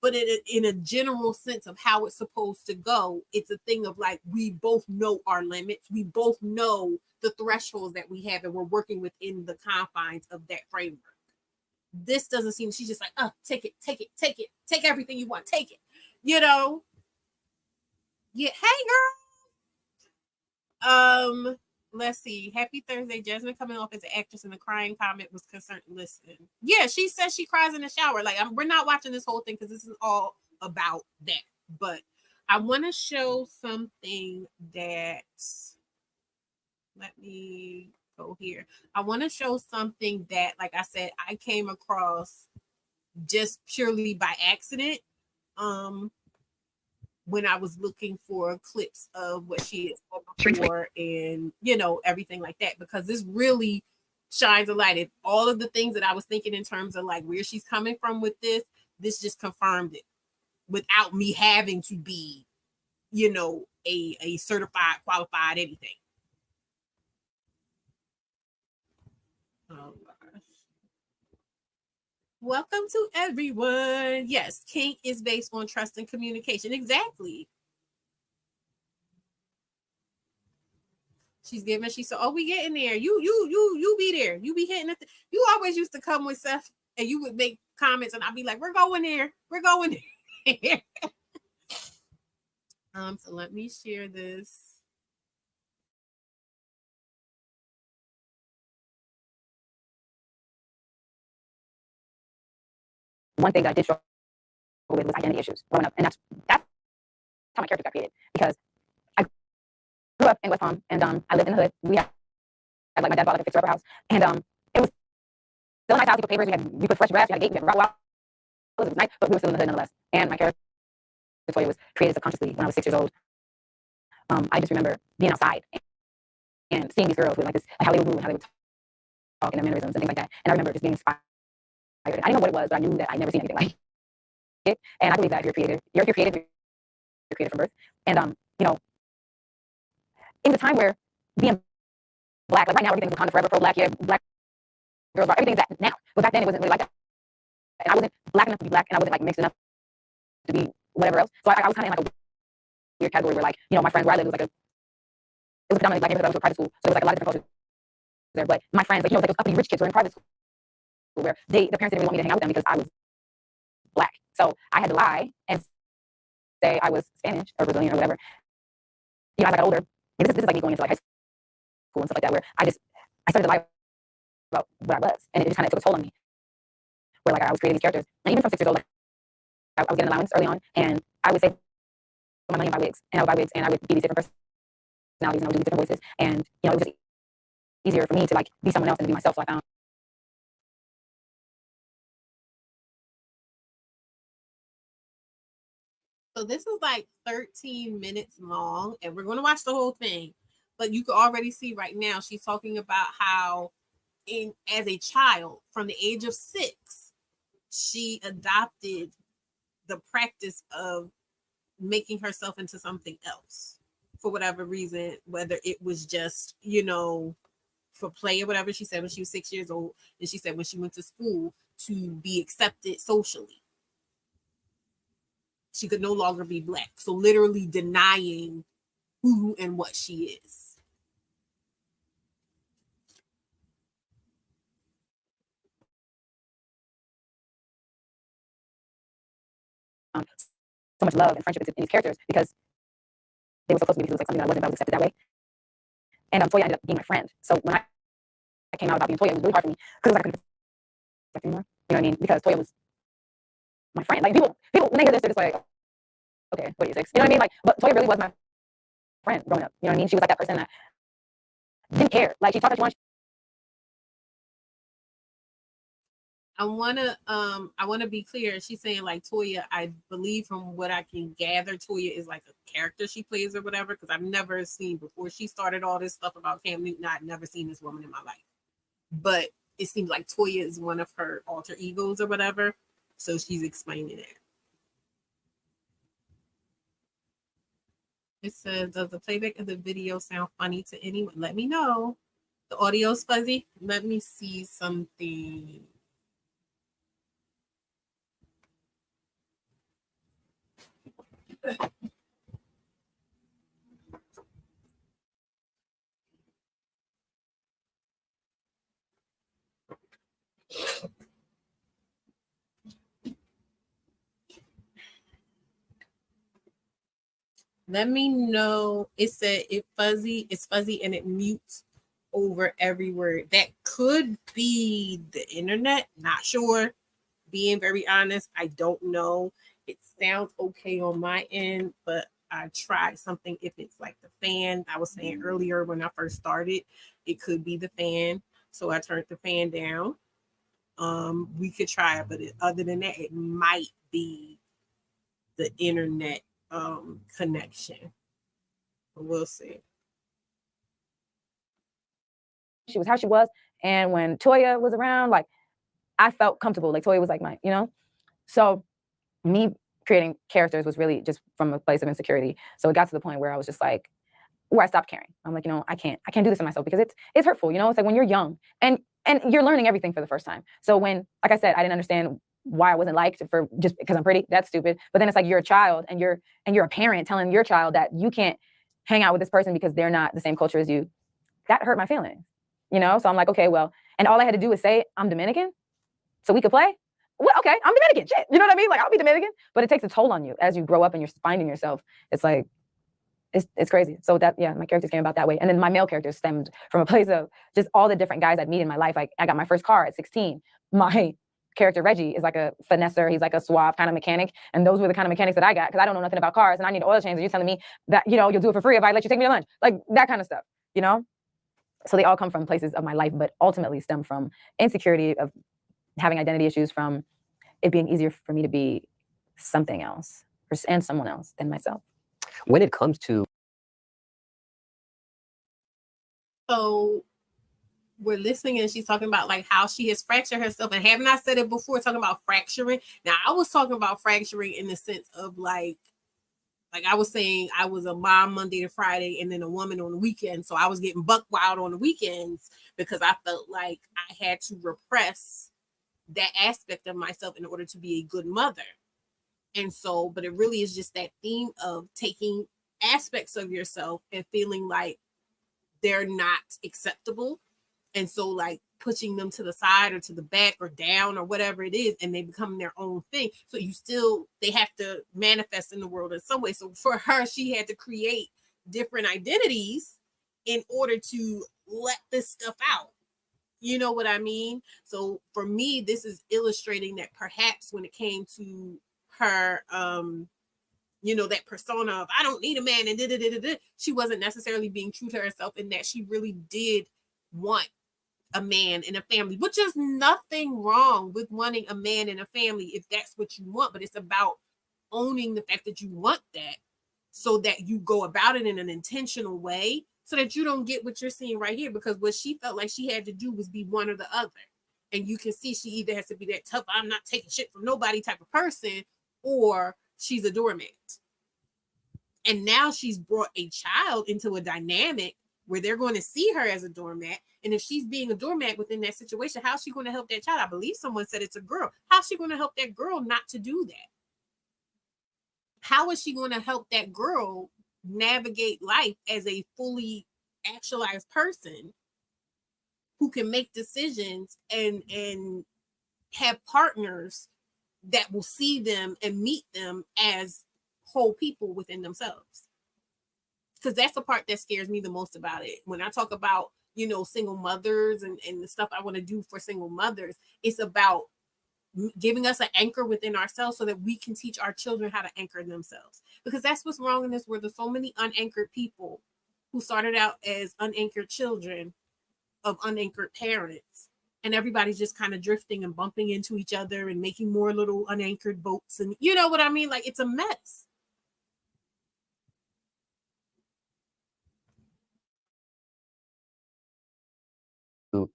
but in a general sense of how it's supposed to go, it's a thing of like, we both know our limits. We both know the thresholds that we have, and we're working within the confines of that framework. This doesn't seem, she's just like, oh, take it, take everything you want, take it, Yeah, hey, girl. Let's see. Happy Thursday. Jasmine coming off as an actress in the crying comment was concerned. Listen. Yeah, she says she cries in the shower. Like, we're not watching this whole thing because this is all about that. But I want to show something that, let me go here. I want to show something that, like I said, I came across just purely by accident. When I was looking for clips of what she had spoken for and, everything like that, because this really shines a light. At all of the things that I was thinking in terms of like where she's coming from with this just confirmed it without me having to be, a certified, qualified, anything. Oh gosh. Welcome to everyone. Yes, kink is based on trust and communication. Exactly. She said, oh, we getting there. You be there. You be hitting it. You always used to come with stuff and you would make comments and I'd be like, we're going there. We're going there. So let me share this. One thing that I did struggle with was identity issues growing up. And that's how my character got created. Because I grew up in West Palm and I lived in the hood. We had like my dad bought like a fixer-upper house. And it was still a nice house. We put papers, we put fresh grass, we had a gate, we had a route. It was nice, but we were still in the hood nonetheless. And my character was created subconsciously when I was 6 years old. I just remember being outside and seeing these girls with like this, how they would move and how they would talk and their mannerisms and things like that. And I remember just being inspired. I didn't know what it was, but I knew that I'd never seen anything like And I believe that if you're creative, you're creative from birth. And you know, in the time where being black, like right now everything's Wakanda forever, pro-black, yeah, black girls are, everything's that now. But back then it wasn't really like that. And I wasn't black enough to be black, and I wasn't like mixed enough to be whatever else. So I was kind of in like a weird category where, like, you know, my friends where I lived, it was a predominantly black neighborhood. I was a private school, so there was like a lot of different cultures there. But my friends, like, you know, like those uppity rich kids were in private school where the parents didn't really want me to hang out with them because I was black. So I had to lie and say I was Spanish or Brazilian or whatever. You know, as I got older, this is like me going into like high school and stuff like that, where I started to lie about what I was, and it just kind of took a toll on me. Where like I was creating these characters, and even from 6 years old, like, I was getting an allowance early on, and I would save my money and buy wigs, and I would buy wigs, and I would be these different personalities, and I would do these different voices, and you know, it was just easier for me to like be someone else than to be myself. So I found. So this is like 13 minutes long, and we're going to watch the whole thing. But you can already see right now she's talking about how, as a child, from the age of 6, she adopted the practice of making herself into something else for whatever reason, whether it was just, you know, for play or whatever. She said when she was 6 years old, and she said when she went to school to be accepted socially, she could no longer be black. So literally denying who and what she is. So much love and friendship in these characters because they were so close to me, because it was like something that I wasn't, but I was accepted that way. And Toya ended up being my friend. So when I came out about being Toya, it was really hard for me because I couldn't accept anymore. You know what I mean? Because Toya was my friend. Like people when they hear this, they're just like, okay, what are you, 6? You know what I mean? Like, but Toya really was my friend growing up. You know what I mean? She was like that person that didn't care. Like, she thought that she wanted. I wanna be clear. She's saying like Toya, I believe from what I can gather, Toya is like a character she plays or whatever, because I've never seen before she started all this stuff about Cam Newton. I've never seen this woman in my life. But it seems like Toya is one of her alter egos or whatever. So she's explaining it. It says, does the playback of the video sound funny to anyone? Let me know. The audio's fuzzy. Let me see something. Let me know. It said it's fuzzy and it mutes over every word. That could be the internet. Not sure. Being very honest, I don't know. It sounds okay on my end, but I tried something. If it's like the fan, I was saying earlier when I first started, it could be the fan. So I turned the fan down. We could try it, but other than that, it might be the internet connection. But we'll see. She was how she was, and when Toya was around, like, I felt comfortable. Like, Toya was like my, you know. So me creating characters was really just from a place of insecurity. So it got to the point where I was just like, where I stopped caring. I'm like, you know, I can't do this to myself because it's hurtful. You know, it's like when you're young and you're learning everything for the first time. So when, like I said, I didn't understand why I wasn't liked for just because I'm pretty. That's stupid. But then it's like you're a child and you're a parent telling your child that you can't hang out with this person because they're not the same culture as you. That hurt my feelings. You know, so I'm like, okay, well, and all I had to do was say I'm Dominican, so we could play. Well, okay, I'm Dominican. Shit, you know what I mean? Like, I'll be Dominican, but it takes a toll on you as you grow up and you're finding yourself. It's like, it's crazy. So that, yeah, my characters came about that way. And then my male characters stemmed from a place of just all the different guys I'd meet in my life. Like, I got my first car at 16. My character Reggie is like a finesser. He's like a suave kind of mechanic. And those were the kind of mechanics that I got because I don't know nothing about cars and I need oil change. And you're telling me that, you know, you'll do it for free if I let you take me to lunch. Like, that kind of stuff, you know? So they all come from places of my life, but ultimately stem from insecurity of having identity issues, from it being easier for me to be something else and someone else than myself. When it comes to... So we're listening and she's talking about like how she has fractured herself, and haven't I said it before, talking about fracturing. Now I was talking about fracturing in the sense of like I was saying I was a mom Monday to Friday and then a woman on the weekend. So I was getting buck wild on the weekends because I felt like I had to repress that aspect of myself in order to be a good mother. And so, but it really is just that theme of taking aspects of yourself and feeling like they're not acceptable. And so like pushing them to the side or to the back or down or whatever it is, and they become their own thing. So they have to manifest in the world in some way. So for her, she had to create different identities in order to let this stuff out. You know what I mean? So for me, this is illustrating that perhaps when it came to her, that persona of I don't need a man and she wasn't necessarily being true to herself, in that she really did want a man in a family, which is nothing wrong with wanting a man in a family if that's what you want. But it's about owning the fact that you want that, so that you go about it in an intentional way, so that you don't get what you're seeing right here. Because what she felt like she had to do was be one or the other. And you can see she either has to be that tough, I'm not taking shit from nobody type of person, or she's a doormat. And now she's brought a child into a dynamic where they're going to see her as a doormat. And if she's being a doormat within that situation, how's she going to help that child? I believe someone said it's a girl. How's she going to help that girl not to do that? How is she going to help that girl navigate life as a fully actualized person who can make decisions and have partners that will see them and meet them as whole people within themselves? Because that's the part that scares me the most about it. When I talk about, single mothers and the stuff I want to do for single mothers, it's about giving us an anchor within ourselves so that we can teach our children how to anchor themselves. Because that's what's wrong in this world. There's so many unanchored people who started out as unanchored children of unanchored parents. And everybody's just kind of drifting and bumping into each other and making more little unanchored boats. And you know what I mean? Like, it's a mess.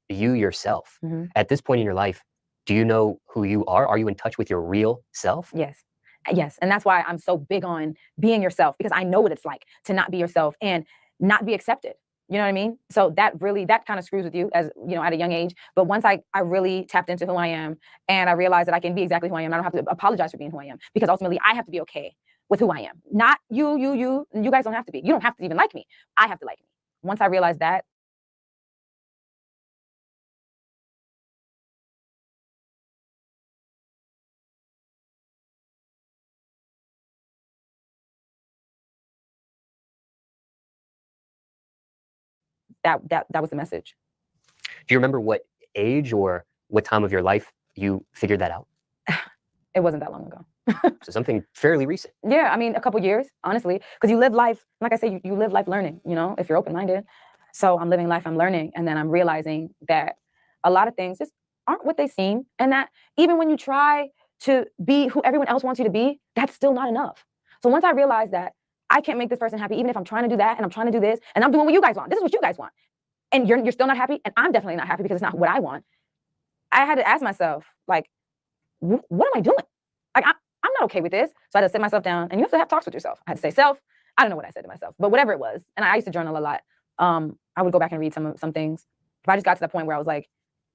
You yourself. Mhm. At this point in your life, do you know who you are? Are you in touch with your real self? Yes. Yes. And that's why I'm so big on being yourself, because I know what it's like to not be yourself and not be accepted. You know what I mean? So that kind of screws with you, as at a young age. But once I really tapped into who I am, and I realized that I can be exactly who I am, I don't have to apologize for being who I am, because ultimately I have to be okay with who I am. Not you guys don't have to be. You don't have to even like me. I have to like me. Once I realized that, that was the message. Do you remember what age or what time of your life you figured that out? It wasn't that long ago. So something fairly recent. Yeah, I mean, a couple years, honestly, because you live life, like I say, you live life learning, if you're open-minded. So I'm living life, I'm learning, and then I'm realizing that a lot of things just aren't what they seem, and that even when you try to be who everyone else wants you to be, that's still not enough. So once I realized that I can't make this person happy, even if I'm trying to do that and I'm trying to do this, and I'm doing what you guys want. This is what you guys want. And you're still not happy, and I'm definitely not happy because it's not what I want. I had to ask myself, like, what am I doing? Like, I'm not okay with this. So I had to sit myself down, and you have to have talks with yourself. I had to say self. I don't know what I said to myself, but whatever it was. And I used to journal a lot. I would go back and read some things. But I just got to the point where I was like,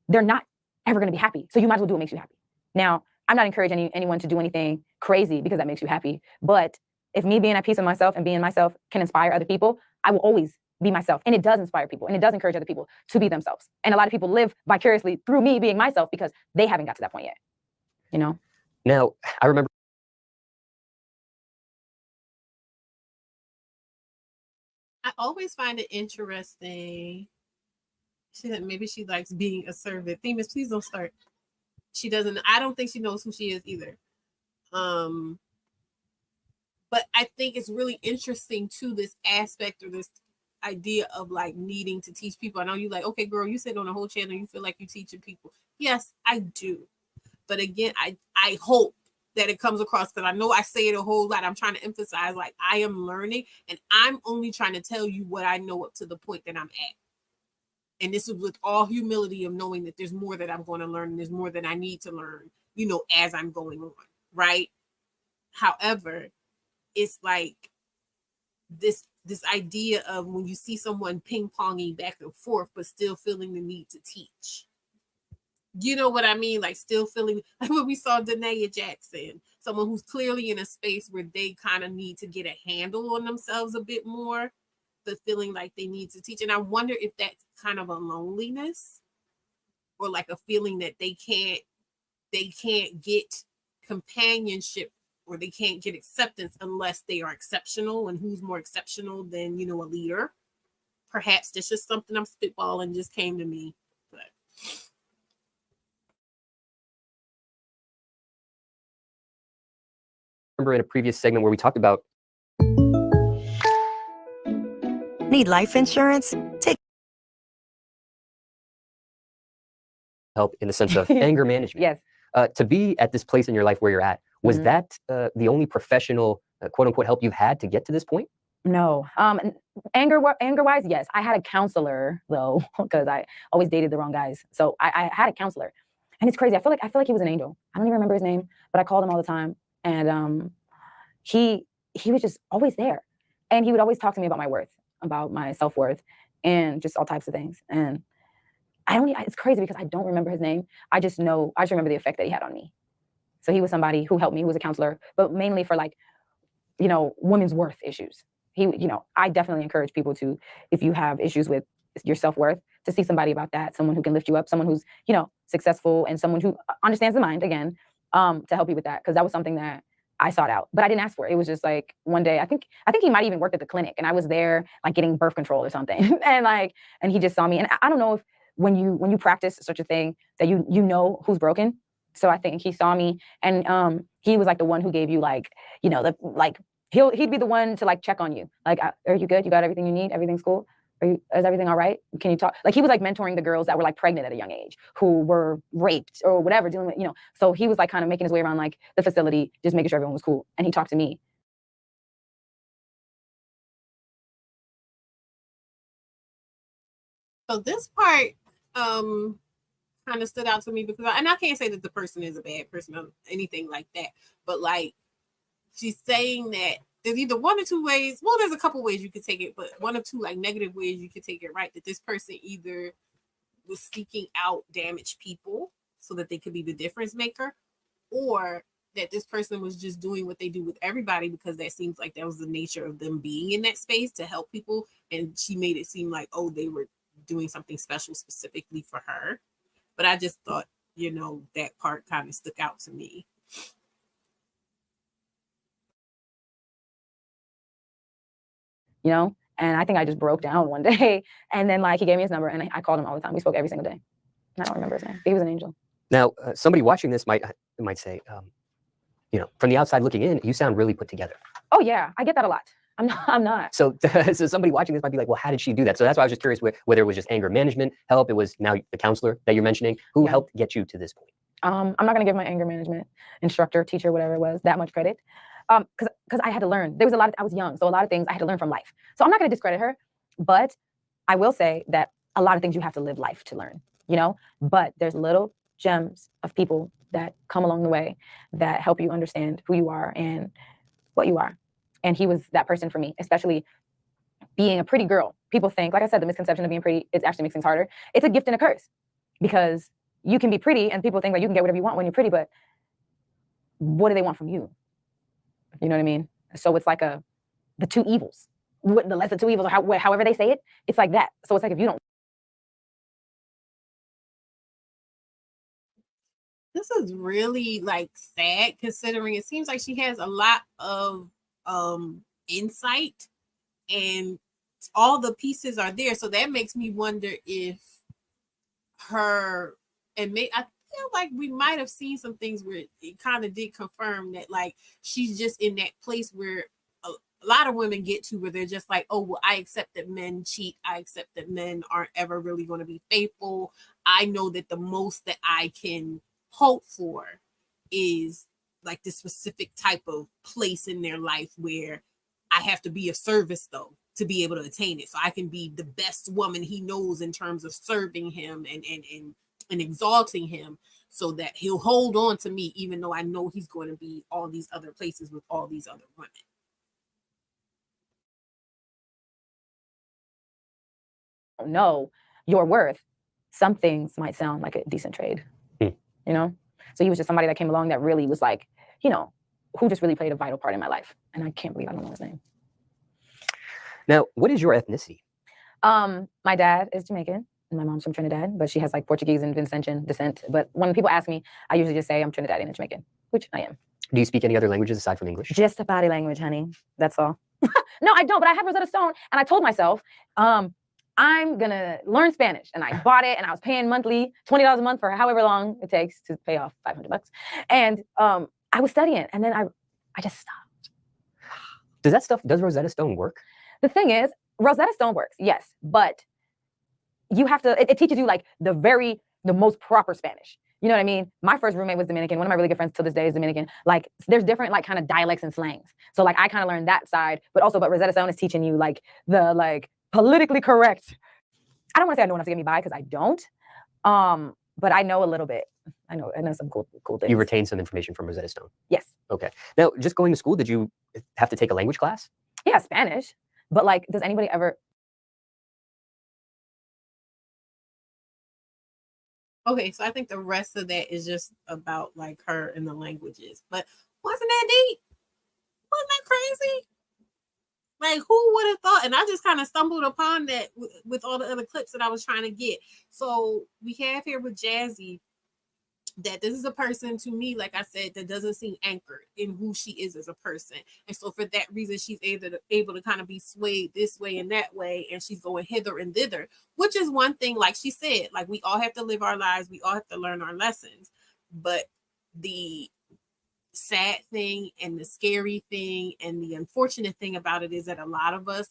they're not ever going to be happy. So you might as well do what makes you happy. Now, I'm not encouraging anyone to do anything crazy because that makes you happy. But if me being at peace with myself and being myself can inspire other people, I will always be myself. And it does inspire people, and it does encourage other people to be themselves. And a lot of people live vicariously through me being myself because they haven't got to that point yet. Now, I remember I always find it interesting. She said maybe she likes being assertive. Themis, please don't start. She doesn't. I don't think she knows who she is either. But I think it's really interesting too, this aspect or this idea of like needing to teach people. I know you like, okay, girl, you sit on a whole channel, you feel like you're teaching people. Yes, I do. But again, I hope that it comes across, because I know I say it a whole lot. I'm trying to emphasize, like, I am learning, and I'm only trying to tell you what I know up to the point that I'm at. And this is with all humility of knowing that there's more that I'm going to learn and there's more that I need to learn, you know, as I'm going on, right? However, it's like this idea of when you see someone ping-ponging back and forth, but still feeling the need to teach. You know what I mean? Like still feeling like when we saw Danae Jackson, someone who's clearly in a space where they kind of need to get a handle on themselves a bit more, the feeling like they need to teach. And I wonder if that's kind of a loneliness or like a feeling that they can't get companionship or they can't get acceptance unless they are exceptional. And who's more exceptional than, you know, a leader? Perhaps that's just something I'm spitballing, just came to me. But Remember in a previous segment where we talked about Need life insurance? Take help in the sense of anger management. Yes. To be at this place in your life where you're at, was Mhm. that the only professional quote unquote help you've had to get to this point? No. Anger wise, yes. I had a counselor though, because I always dated the wrong guys. So I had a counselor, and it's crazy. I feel like he was an angel. I don't even remember his name, but I called him all the time, and he was just always there, and he would always talk to me about my worth, about my self-worth, and just all types of things. And it's crazy because I don't remember his name. I just remember the effect that he had on me. So he was somebody who helped me, who was a counselor, but mainly for like, you know, women's worth issues. I definitely encourage people to, if you have issues with your self-worth, to see somebody about that, someone who can lift you up, someone who's, you know, successful, and someone who understands the mind again, to help you with that. Because that was something that I sought out, but I didn't ask for it. It was just like one day, I think he might even worked at the clinic, and I was there like getting birth control or something. And he just saw me. And I don't know if when you practice such a thing that you know who's broken. So I think he saw me, and he was like the one who gave you like, you know, the like he'd be the one to like check on you. Like, are you good? You got everything you need? Everything's cool? Is everything all right? Can you talk? Like he was like mentoring the girls that were like pregnant at a young age, who were raped or whatever, dealing with, you know. So he was like kind of making his way around like the facility, just making sure everyone was cool. And he talked to me. so this part kind of stood out to me because and I can't say that the person is a bad person or anything like that, but like she's saying that there's either one or two ways. Well, there's a couple ways you could take it, but one or two like negative ways you could take it, right? That this person either was seeking out damaged people so that they could be the difference maker, or that this person was just doing what they do with everybody because that seems like that was the nature of them being in that space to help people. And she made it seem like, oh, they were doing something special specifically for her. But I just thought, you know, that part kind of stuck out to me. You know? And I think I just broke down one day. And then like he gave me his number, and I called him all the time. We spoke every single day. I don't remember his name. He was an angel. Now, somebody watching this might say, you know, from the outside looking in, you sound really put together. Oh yeah, I get that a lot. I'm not. So, so somebody watching this might be like, well, how did she do that? So that's why I was just curious whether it was just anger management help. It was now the counselor that you're mentioning who helped get you to this point. I'm not gonna give my anger management instructor, teacher, whatever it was, that much credit. Because I had to learn. There was I was young, so a lot of things I had to learn from life. So I'm not gonna discredit her, but I will say that a lot of things you have to live life to learn, you know? But there's little gems of people that come along the way that help you understand who you are and what you are. And he was that person for me, especially being a pretty girl. People think, like I said, the misconception of being pretty, it actually makes things harder. It's a gift and a curse because you can be pretty and people think that you can get whatever you want when you're pretty, but what do they want from you? You know what I mean? So it's like the two evils, the lesser two evils, or however they say it, it's like that. So it's like if you don't. This is really like sad considering it seems like she has a lot of insight and all the pieces are there. So that makes me wonder if her I feel like we might have seen some things where it kind of did confirm that like she's just in that place where a lot of women get to where they're just like, oh, well, I accept that men cheat. I accept that men aren't ever really going to be faithful. I know that the most that I can hope for is like this specific type of place in their life where I have to be of service though. to be able to attain it. So I can be the best woman he knows in terms of serving him and exalting him, so that he'll hold on to me, even though I know he's going to be all these other places with all these other women. Know your worth, some things might sound like a decent trade, you know? So he was just somebody that came along that really was like, you know, who just really played a vital part in my life. And I can't believe I don't know his name. Now, what is your ethnicity? My dad is Jamaican and my mom's from Trinidad, but she has like Portuguese and Vincentian descent. But when people ask me, I usually just say I'm Trinidadian and Jamaican, which I am. Do you speak any other languages aside from English? Just a body language, honey. That's all. No, I don't, but I have Rosetta Stone, and I told myself, I'm gonna learn Spanish, and I bought it, and I was paying monthly $20 a month for however long it takes to pay off $500, and I was studying, and then I just stopped. Does Rosetta Stone work? The thing is, Rosetta Stone works, yes, but you have to. It teaches you like the most proper Spanish. You know what I mean? My first roommate was Dominican. One of my really good friends till this day is Dominican. Like, there's different like kind of dialects and slangs. So like I kind of learned that side, but Rosetta Stone is teaching you like the like politically correct. I don't want to say I know enough to get me by because I don't. But I know a little bit. I know some cool things. You retain some information from Rosetta Stone. Yes. Okay. Now, just going to school, did you have to take a language class? Yeah, Spanish. But like, does anybody ever? Okay, so I think the rest of that is just about like her and the languages. But wasn't that deep? Wasn't that crazy? Like, who would have thought? And I just kind of stumbled upon that with all the other clips that I was trying to get. So we have here with Jazzy that this is a person, to me, like I said, that doesn't seem anchored in who she is as a person. And so for that reason, she's able to kind of be swayed this way and that way. And she's going hither and thither, which is one thing, like she said, like we all have to live our lives. We all have to learn our lessons. But the sad thing and the scary thing and the unfortunate thing about it is that a lot of us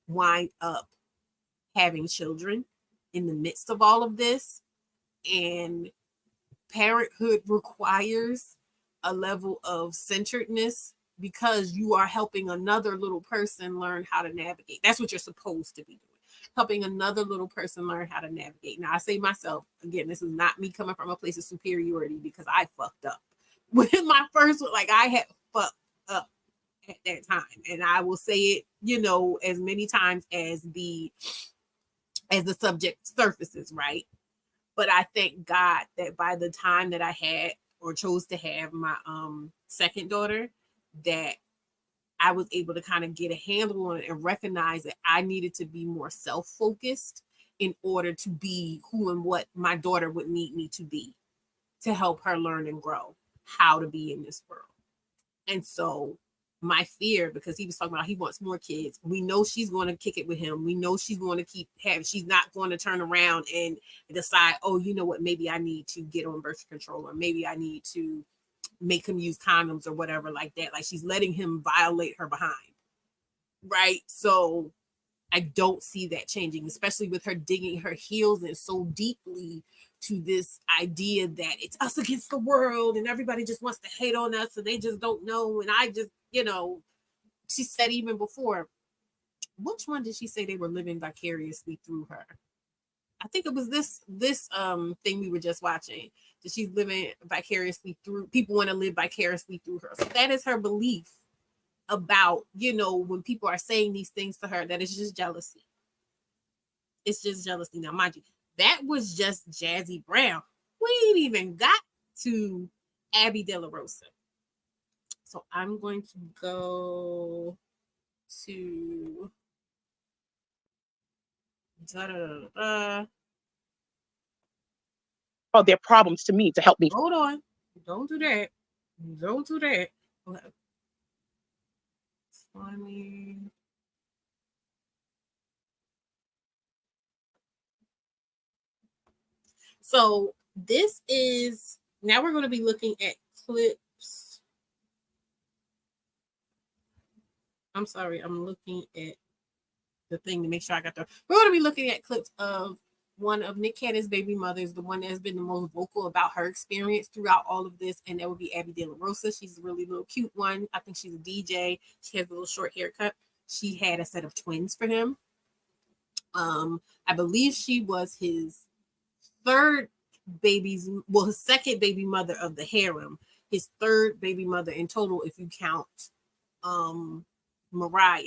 wind up having children in the midst of all of this, and parenthood requires a level of centeredness because you are helping another little person learn how to navigate. That's what you're supposed to be doing, helping another little person learn how to navigate. Now I say myself, again, this is not me coming from a place of superiority because I fucked up with my first one. Like, I had fucked up at that time, and I will say it, you know, as many times as the subject surfaces, right? But I thank God that by the time that I had or chose to have my second daughter, that I was able to kind of get a handle on it and recognize that I needed to be more self-focused in order to be who and what my daughter would need me to be to help her learn and grow how to be in this world. And so my fear, because he was talking about he wants more kids, we know she's going to kick it with him. We know she's going to keep having, she's not going to turn around and decide, oh, you know what, maybe I need to get on birth control, or maybe I need to make him use condoms or whatever like that. Like, she's letting him violate her behind. Right. So I don't see that changing, especially with her digging her heels in so deeply to this idea that it's us against the world and everybody just wants to hate on us and they just don't know. And I just, you know, she said even before, which one did she say they were living vicariously through her? I think it was this thing we were just watching, that she's living vicariously through, people want to live vicariously through her. So that is her belief about, you know, when people are saying these things to her, that it's just jealousy. It's just jealousy. Now, mind you, that was just Jazzy Brown. We ain't even got to Abby DeLaRosa. So I'm going to go to their problems to me to help me. Hold on. Don't do that. Don't do that. Okay. Funny. So this is, now we're going to be looking at clips. I'm sorry, I'm looking at the thing to make sure I got the, we're going to be looking at clips of one of Nick Cannon's baby mothers, the one that has been the most vocal about her experience throughout all of this, and that would be Abby DeLaRosa. She's a really little cute one. I think she's a DJ. She has a little short haircut. she had a set of twins for him. I believe she was his his second baby mother of the harem, his third baby mother in total, if you count Mariah.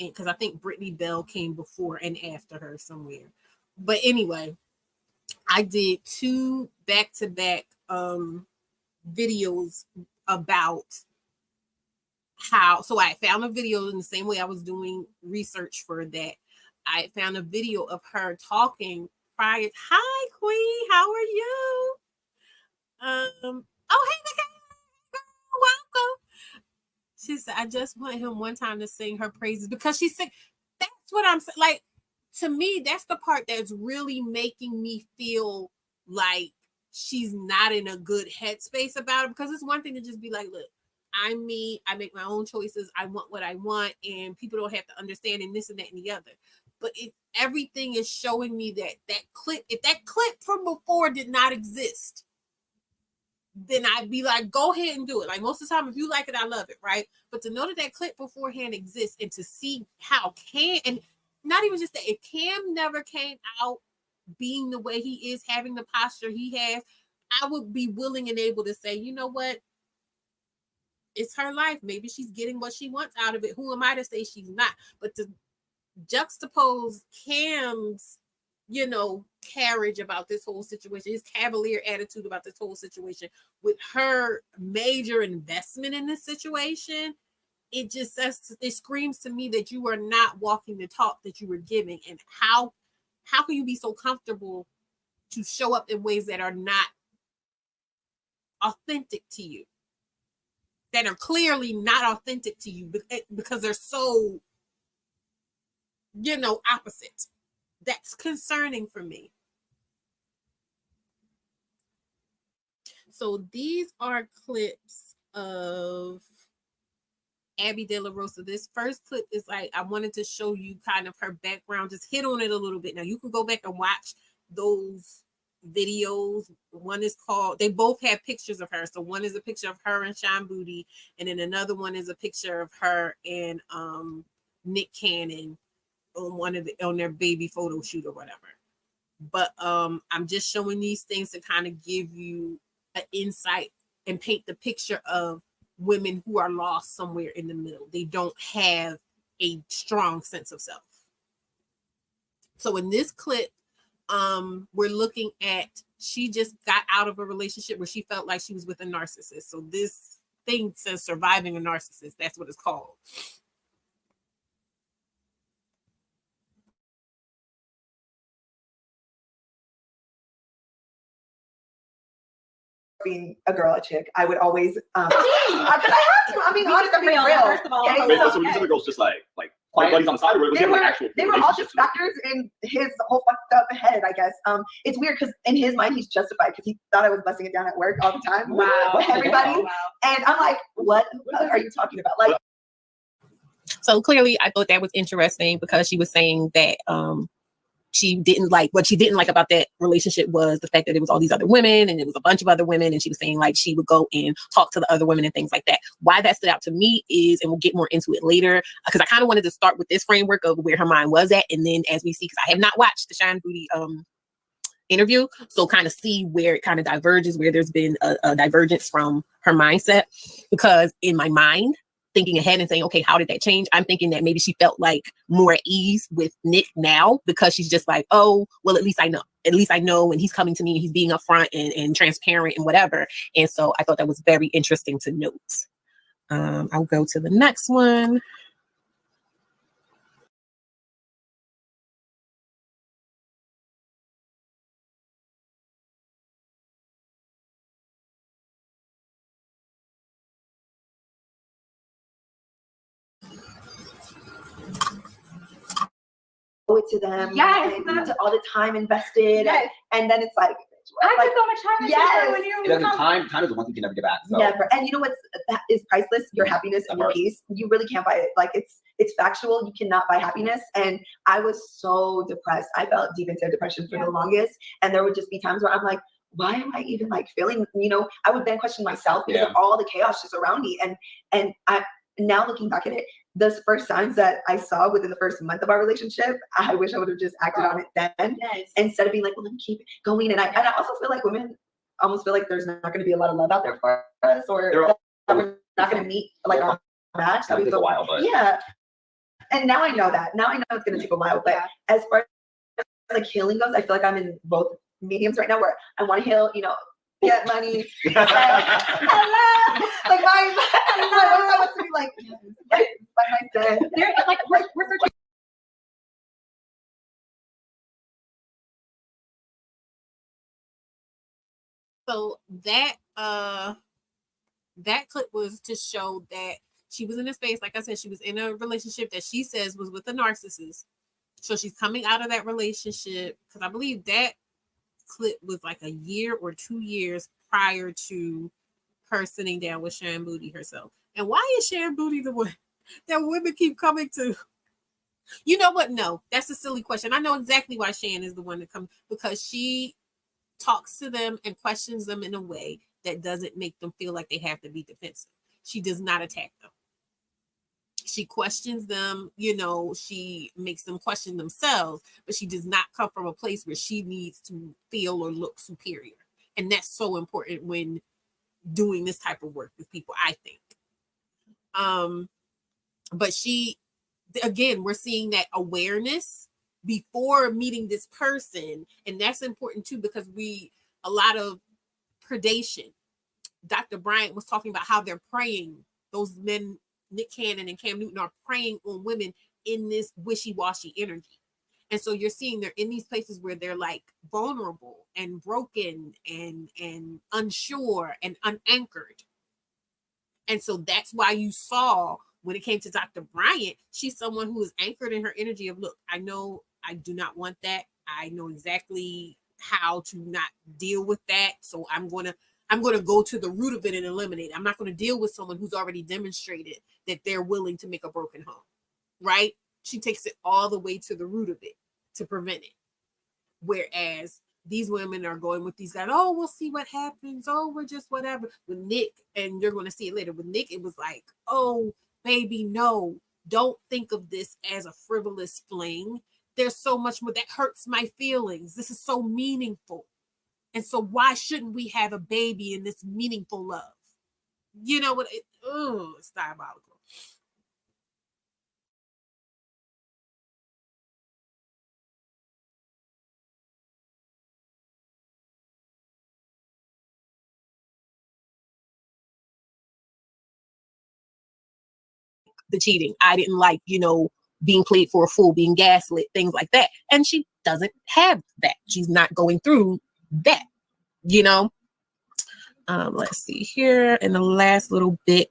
And because I think Brittany Bell came before and after her somewhere. But anyway, I did 2 back-to-back videos about so I found a video in the same way I was doing research for that. I found a video of her talking prior. Hi, Queen, how are you? Oh, hey, welcome. She said, I just want him one time to sing her praises, because she said, that's what I'm saying. Like, to me, that's the part that's really making me feel like she's not in a good headspace about it. Because it's one thing to just be like, look, I'm me, I make my own choices, I want what I want, and people don't have to understand, and this and that and the other. But everything is showing me that clip, if that clip from before did not exist, then I'd be like, go ahead and do it. Like, most of the time, if you like it, I love it, right? But to know that clip beforehand exists, and to see how and not even just that, if Cam never came out being the way he is, having the posture he has, I would be willing and able to say, you know what? It's her life. Maybe she's getting what she wants out of it. Who am I to say she's not? But to juxtapose Cam's, carriage about this whole situation, his cavalier attitude about this whole situation, with her major investment in this situation, it screams to me that you are not walking the talk that you were giving. And how can you be so comfortable to show up in ways that are not authentic to you, that are clearly not authentic to you, because they're so, opposite? That's concerning for me. So these are clips of Abby DeLaRosa. This first clip is like, I wanted to show you kind of her background, just hit on it a little bit. Now you can go back and watch those videos. One is called, they both have pictures of her. So one is a picture of her and Sean Booty, and then another one is a picture of her and Nick Cannon on their baby photo shoot or whatever. But I'm just showing these things to kind of give you an insight and paint the picture of women who are lost somewhere in the middle. They don't have a strong sense of self. So in this clip, we're looking at, she just got out of a relationship where she felt like she was with a narcissist. So this thing says surviving a narcissist. That's what it's called. Being a girl, a chick, I would always I have to. I mean, honestly, I'm being real. First of all, okay, so these other girls just like buddies on the side, or was they it were, like actual? They were all just factors in his whole fucked up head, I guess. It's weird because in his mind he's justified because he thought I was busting it down at work all the time with everybody, and I'm like, what are you talking about? Like, so clearly, I thought that was interesting because she was saying that she didn't like, what she didn't like about that relationship was the fact that it was all these other women and it was a bunch of other women. And she was saying like she would go and talk to the other women and things like that. Why that stood out to me is, and we'll get more into it later, because I kind of wanted to start with this framework of where her mind was at. And then as we see, because I have not watched the Shine Booty interview, so kind of see where it kind of diverges, where there's been a divergence from her mindset. Because in my mind, thinking ahead and saying, okay, how did that change? I'm thinking that maybe she felt like more at ease with Nick now because she's just like, oh, well, at least I know. At least I know, and he's coming to me, he's being upfront and transparent and whatever. And so I thought that was very interesting to note. I'll go to the next one. it to them, and to all the time invested, and then it's like, I put so much time into when you're time is the one thing you can never get back. So. Never. And you know what that is priceless? Your happiness and your peace. You really can't buy it. Like it's factual. You cannot buy happiness. And I was so depressed. I felt deep into depression for the longest. And there would just be times where I'm like, why am I even like feeling, I would then question myself because of all the chaos just around me. And now looking back at it, those first signs that I saw within the first month of our relationship, I wish I would have just acted on it then, instead of being like, well, let me keep going. And I also feel like women almost feel like there's not going to be a lot of love out there for us, or that we're not going to meet like our match. That we feel, a while, but yeah. And now I know that. Now I know it's going to take a while. But as far as like healing goes, I feel like I'm in both mediums right now, where I want to heal, you know, get money. Hello. Like I want to be like, by myself. It's like we're searching. So that clip was to show that she was in a space, like I said, she was in a relationship that she says was with a narcissist. So she's coming out of that relationship, because I believe that clip was like a year or 2 years prior to her sitting down with Sharon Booty herself. And why is Sharon Booty the one that women keep coming to? You know what? No, that's a silly question. I know exactly why Sharon is the one that comes, because she talks to them and questions them in a way that doesn't make them feel like they have to be defensive. She does not attack them. She questions them, you know, she makes them question themselves, but she does not come from a place where she needs to feel or look superior. And that's so important when doing this type of work with people, I think. But she, again, we're seeing that awareness before meeting this person. And that's important too, because a lot of predation. Dr. Bryant was talking about how they're preying, those men, Nick Cannon and Cam Newton, are preying on women in this wishy-washy energy. And so you're seeing they're in these places where they're like vulnerable and broken and unsure and unanchored. And so that's why you saw, when it came to Dr. Bryant, she's someone who is anchored in her energy of, look, I know I do not want that. I know exactly how to not deal with that. So I'm going to go to the root of it and eliminate it. I'm not going to deal with someone who's already demonstrated that they're willing to make a broken home, right? She takes it all the way to the root of it to prevent it. Whereas these women are going with these guys, oh, we'll see what happens. Oh, we're just whatever. With Nick, and you're going to see it later, with Nick, it was like, oh, baby, no, don't think of this as a frivolous fling. There's so much more that hurts my feelings. This is so meaningful. And so why shouldn't we have a baby in this meaningful love? You know what? It's diabolical. The cheating. I didn't like, being played for a fool, being gaslit, things like that. And she doesn't have that. She's not going through that, Let's see here in the last little bit.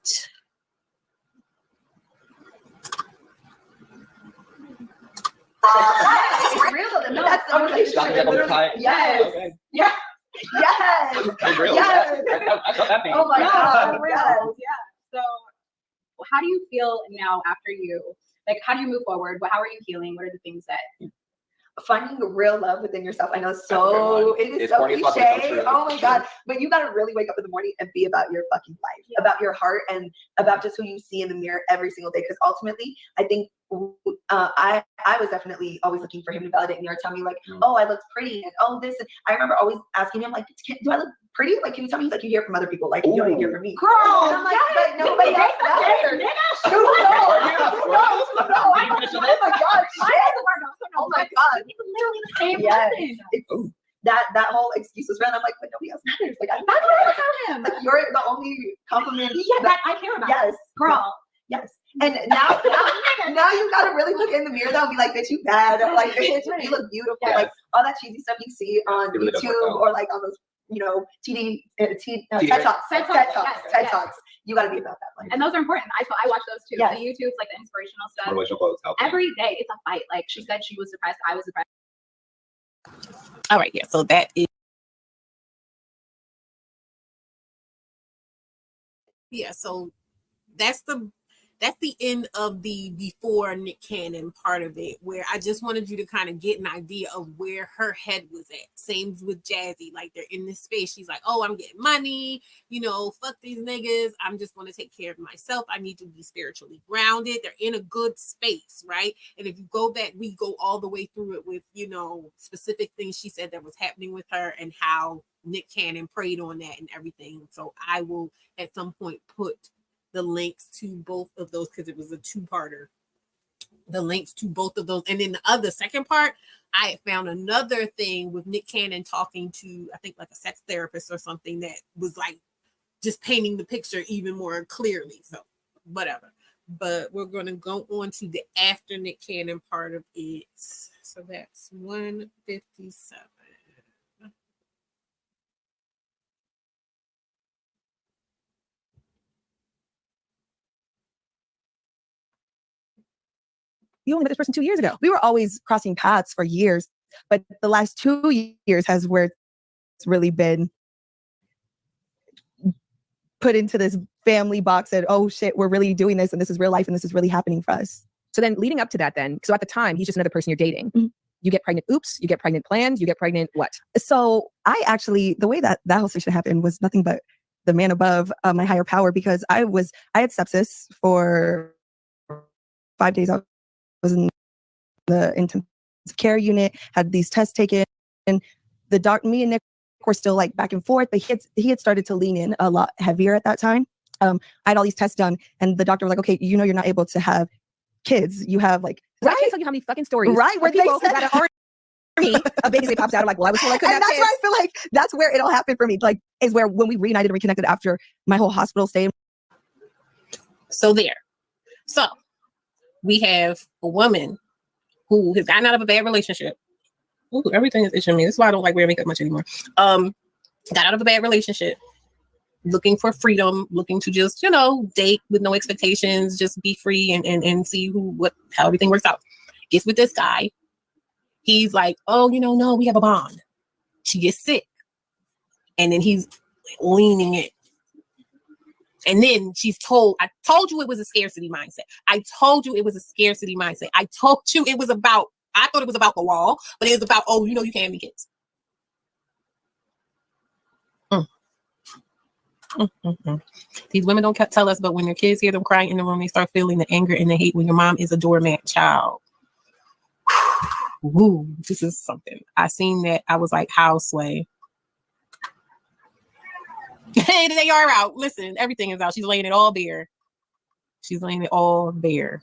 It's real. No, that's the relationship. Yes. Okay. Yeah. Yes. Yes. Oh my God. Yes. Yeah. So how do you feel now after how do you move forward? How are you healing? What are the things that finding real love within yourself? I know it is so cliche. Oh my God. But you got to really wake up in the morning and be about your fucking life, about your heart, and about just who you see in the mirror every single day. Because ultimately, I think I was definitely always looking for him to validate me or tell me like, oh, I look pretty, and oh, this. And I remember always asking him like, do I look pretty? Like, can you tell me? Like, you hear from other people, like, you don't hear from me. Girl, and I'm like, but nobody else matters. No. Oh my God. Oh my God. It's literally the same person. That whole excuse was around. I'm like, but nobody else matters. Like, that's what I tell him. Like, you're the only compliment that I care about. Yes, girl. Yes. And now you gotta really look in the mirror though and be like, bitch, you bad. Like, bitch, you look beautiful. Yes. Like all that cheesy stuff you see on YouTube or like on those, TED Talks. You gotta be about that. Like, and those are important. I watch those too. Yes. The YouTube's like the inspirational stuff. Motivational quotes help. Every day it's a fight. Like she said, she was depressed. I was depressed. All right, yeah. So that is. Yeah, so that's that's the end of the before Nick Cannon part of it, where I just wanted you to kind of get an idea of where her head was at. Same with Jazzy. Like, they're in this space. She's like, oh, I'm getting money. You know, fuck these niggas. I'm just going to take care of myself. I need to be spiritually grounded. They're in a good space, right? And if you go back, we go all the way through it with, you know, specific things she said that was happening with her and how Nick Cannon preyed on that and everything. So I will at some point put the links to both of those, because it was a two-parter, the links to both of those. And then the other second part, I found another thing with Nick Cannon talking to, I think, like a sex therapist or something, that was like just painting the picture even more clearly. So whatever. But we're going to go on to the after Nick Cannon part of it. So that's 157. You only met this person 2 years ago. We were always crossing paths for years, but the last 2 years has where it's really been put into this family box that, oh shit, we're really doing this and this is real life and this is really happening for us. So then leading up to that then, so at the time, he's just another person you're dating. Mm-hmm. You get pregnant, oops, you get pregnant planned, you get pregnant what? So I actually, the way that whole situation happened was nothing but the man above, my higher power, because I had sepsis for 5 days. I was in the intensive care unit, had these tests taken, and me and Nick were still like back and forth, but he had started to lean in a lot heavier at that time. I had all these tests done, and the doctor was like, okay, you know, you're not able to have kids. You have like, right? I can't tell you how many fucking stories, right? Where people they said, got an army, a baby pops out. I'm like, well, I was told I couldn't have that's kids. where I feel like that's where it all happened for me. Like, is where when we reunited and reconnected after my whole hospital stay. So we have a woman who has gotten out of a bad relationship. Ooh, everything is itching me. That's why I don't like wearing makeup much anymore. Got out of a bad relationship, looking for freedom, looking to just, you know, date with no expectations, just be free and see how everything works out. Gets with this guy. He's like, oh, you know, no, we have a bond. She gets sick. And then he's leaning it. And then she's told, I told you it was a scarcity mindset. I told you it was a scarcity mindset. I told you I thought it was about the wall, but it was about, oh, you know, you can't have any kids. These women don't tell us, but when their kids hear them crying in the room, they start feeling the anger and the hate when your mom is a doormat child. Woo, this is something. I seen that. I was like, how, Sway? Hey, they are out. Listen, everything is out. She's laying it all bare. She's laying it all bare.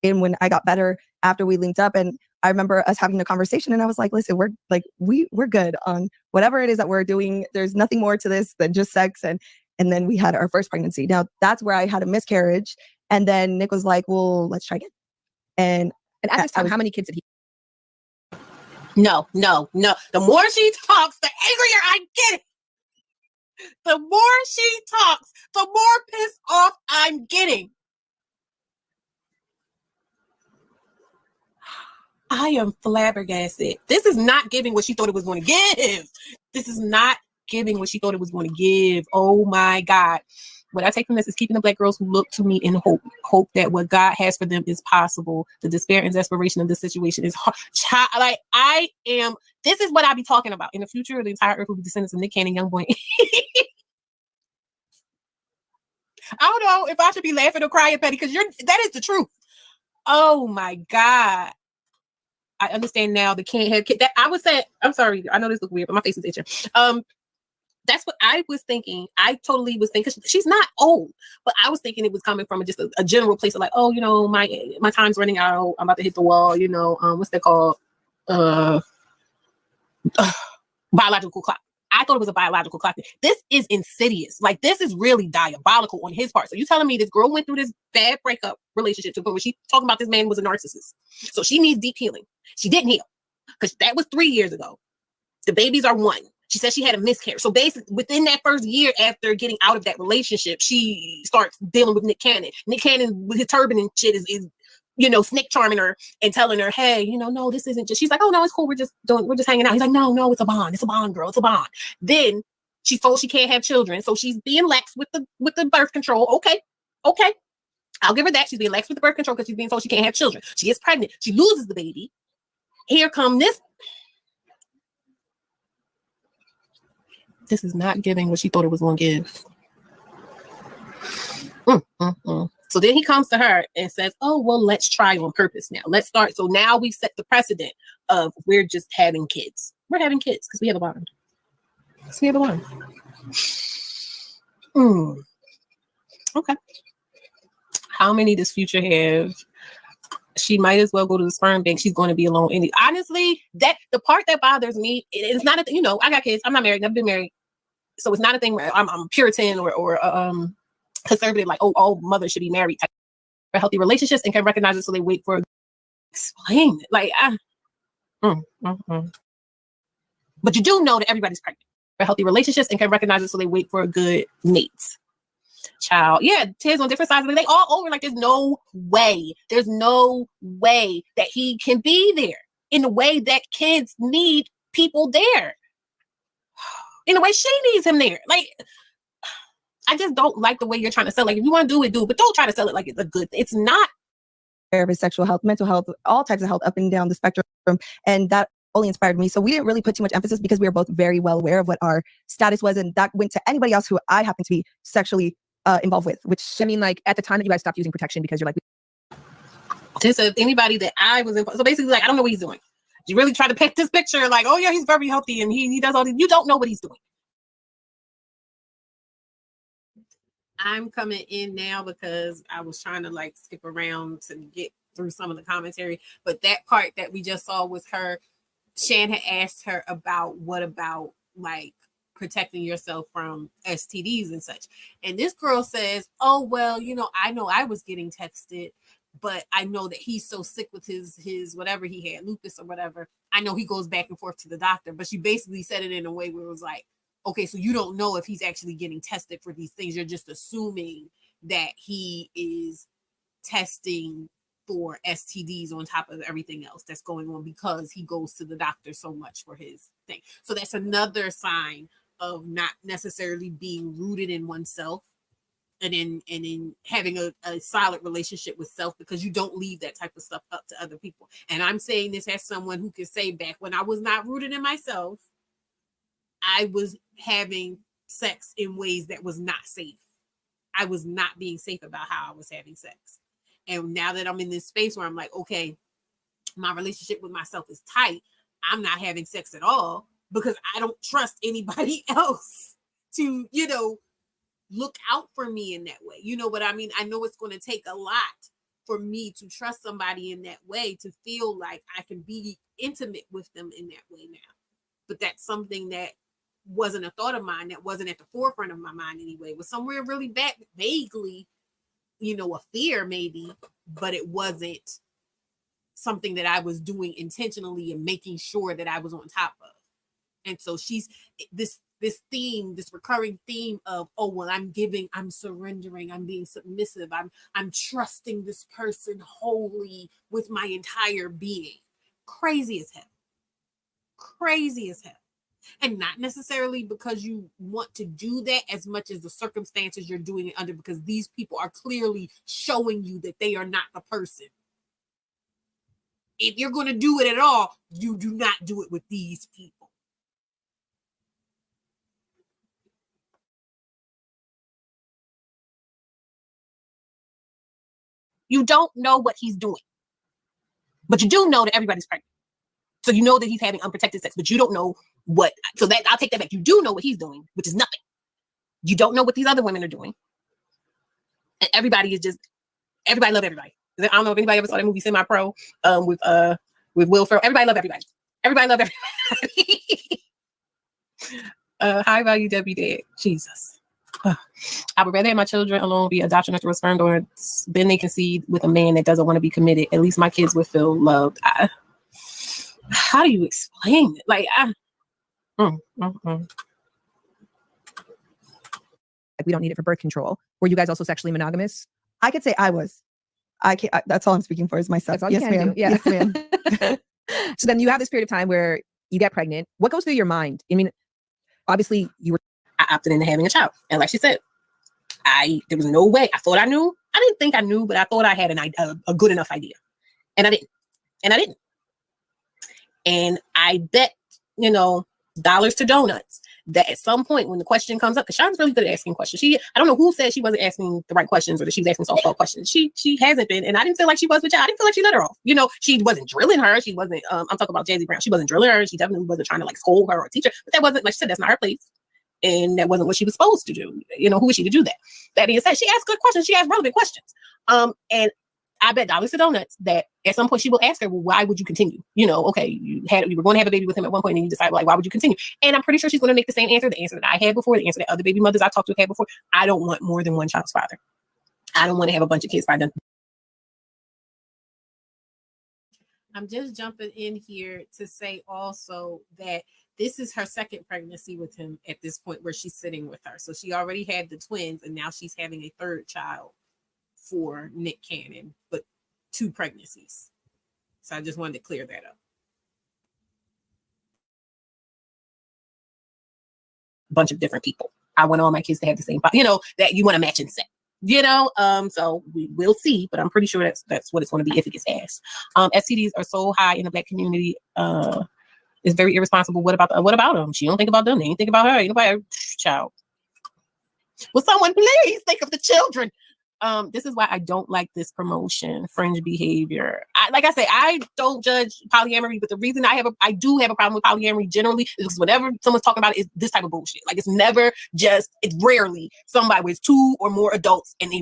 And when I got better after we linked up, and I remember us having a conversation, and I was like, listen, we're good on whatever it is that we're doing. There's nothing more to this than just sex. And then we had our first pregnancy. Now that's where I had a miscarriage. And then Nick was like, well, let's try again. And at this time, how many kids did he? No. The more she talks, the angrier I get. The more she talks, the more pissed off I'm getting. I am flabbergasted. This is not giving what she thought it was going to give. This is not giving what she thought it was going to give. Oh my God. What I take from this is keeping the Black girls who look to me in hope that what God has for them is possible. The despair and desperation of this situation is hard. This is what I be talking about. In the future, the entire earth will be descendants of Nick Cannon, young boy. I don't know if I should be laughing or crying, Petty, because that is the truth. Oh my God. I understand now the can't have kids. That I would say, I'm sorry, I know this looks weird, but my face is itching. That's what I was thinking. I totally was thinking she's not old, but I was thinking it was coming from just a general place of like, oh, you know, my time's running out. I'm about to hit the wall. You know, what's that called? Biological clock. I thought it was a biological clock. This is insidious. Like, this is really diabolical on his part. So you telling me this girl went through this bad breakup relationship to where she talking about this man was a narcissist. So she needs deep healing. She didn't heal because that was 3 years ago. The babies are 1. She said she had a miscarriage. So basically, within that first year after getting out of that relationship, she starts dealing with Nick Cannon. Nick Cannon with his turban and shit is you know, snake charming her and telling her, hey, you know, no, this isn't just, she's like, oh no, it's cool. We're just hanging out. He's like, no, it's a bond. It's a bond, girl. It's a bond. Then She's told she can't have children, so she's being lax with the birth control. Okay. I'll give her that. She's being lax with the birth control because she's being told she can't have children. She gets pregnant. She loses the baby. Here come this. This is not giving what she thought it was going to give. So then he comes to her and says, oh, well, let's try on purpose now. Let's start. So now we set the precedent of we're just having kids. We're having kids because we have a bond. Because we have a bond. Okay. How many does Future have? She might as well go to the sperm bank. She's going to be alone. And honestly, that the part that bothers me, it's not a, I got kids. I'm not married. Never been married. So it's not a thing where I'm Puritan or conservative, like, oh, all mothers should be married for healthy relationships and can recognize it so they wait for explain it. Like, but you do know that everybody's pregnant for healthy relationships and can recognize it so they wait for a good mate. Child, yeah, kids on different sides, but they all over. Like, there's no way that he can be there in the way that kids need people there, in the way she needs him there. Like, I just don't like the way you're trying to sell. Like, if you want to do it, but don't try to sell it like it's a good thing. It's not. Of his sexual health, mental health, all types of health up and down the spectrum, and that only inspired me. So we didn't really put too much emphasis because we were both very well aware of what our status was, and that went to anybody else who I happen to be sexually involved with. Which, I mean, like, at the time that you guys stopped using protection because you're like, just anybody that I was involved. So basically, like, I don't know what he's doing. You really try to paint this picture like, oh yeah, he's very healthy and he does all these. You don't know what he's doing. I'm coming in now because I was trying to like skip around to get through some of the commentary, but that part that we just saw was her. Shan had asked her about what about like protecting yourself from STDs and such. And this girl says, oh, well, I know I was getting tested, but I know that he's so sick with his whatever he had, lupus or whatever. I know he goes back and forth to the doctor, but she basically said it in a way where it was like, okay, so you don't know if he's actually getting tested for these things. You're just assuming that he is testing for STDs on top of everything else that's going on because he goes to the doctor so much for his thing. So that's another sign of not necessarily being rooted in oneself and in having a solid relationship with self, because you don't leave that type of stuff up to other people. And I'm saying this as someone who can say back when I was not rooted in myself, I was having sex in ways that was not safe. I was not being safe about how I was having sex. And now that I'm in this space where I'm like, okay, my relationship with myself is tight, I'm not having sex at all because I don't trust anybody else to, look out for me in that way. You know what I mean? I know it's going to take a lot for me to trust somebody in that way, to feel like I can be intimate with them in that way now. But that's something that wasn't a thought of mine, that wasn't at the forefront of my mind anyway. It was somewhere really back, vaguely, a fear maybe, but it wasn't something that I was doing intentionally and making sure that I was on top of. And so she's this recurring theme of, oh, well, I'm giving, I'm surrendering, I'm being submissive, I'm trusting this person wholly with my entire being. Crazy as hell. And not necessarily because you want to do that as much as the circumstances you're doing it under, because these people are clearly showing you that they are not the person. If you're going to do it at all, you do not do it with these people. You don't know what he's doing, but you do know that everybody's pregnant. So you know that he's having unprotected sex, but you don't know what. So that I'll take that back. You do know what he's doing, which is nothing. You don't know what these other women are doing. And everybody love everybody. I don't know if anybody ever saw that movie Semi-Pro with Will Ferrell. Everybody love everybody. Everybody love everybody. High value Debbie dead. Jesus. I would rather have my children alone be adoption after a sperm donor. Then they can see with a man that doesn't want to be committed. At least my kids would feel loved. How do you explain it? Like, like, we don't need it for birth control. Were you guys also sexually monogamous? I could say I was. I can't. That's all I'm speaking for is myself. Yes, ma'am. Yeah. Yes, ma'am. So then you have this period of time where you get pregnant. What goes through your mind? I mean, obviously you were. opted into having a child. And like she said, there was no way. I thought I knew. I didn't think I knew, but I thought I had a good enough idea. And I didn't. And I bet, dollars to donuts that at some point when the question comes up, because Sean's really good at asking questions. I don't know who said she wasn't asking the right questions or that she was asking softball questions. She hasn't been, and I didn't feel like she was with y'all. I didn't feel like she let her off. She wasn't drilling her. She wasn't, I'm talking about Jazzy Brown. She wasn't drilling her. She definitely wasn't trying to like scold her or teach her, but that wasn't, like she said, that's not her place. And that wasn't what she was supposed to do. Who is she to do that? That being said, she asked good questions. She asked relevant questions. And I bet dollars to donuts that at some point she will ask her, well, why would you continue? Okay, you were going to have a baby with him at one point and you decide, like, why would you continue? And I'm pretty sure she's going to make the same answer, the answer that I had before, the answer that other baby mothers I talked to had before. I don't want more than one child's father. I don't want to have a bunch of kids by then. I'm just jumping in here to say also that this is her second pregnancy with him at this point where she's sitting with her. So she already had the twins and now she's having a third child for Nick Cannon, but 2 pregnancies. So I just wanted to clear that up. A bunch of different people. I want all my kids to have the same, that you want to match and set. So we will see, but I'm pretty sure that's what it's going to be if it gets asked. STDs are so high in the Black community. It's very irresponsible. What about them? She don't think about them. They ain't think about her. Ain't nobody, child. Will someone please think of the children? This is why I don't like this promotion, fringe behavior. Like I say, I don't judge polyamory, but the reason I do have a problem with polyamory generally is because whenever someone's talking about it, it's this type of bullshit. Like it's rarely somebody with 2 or more adults and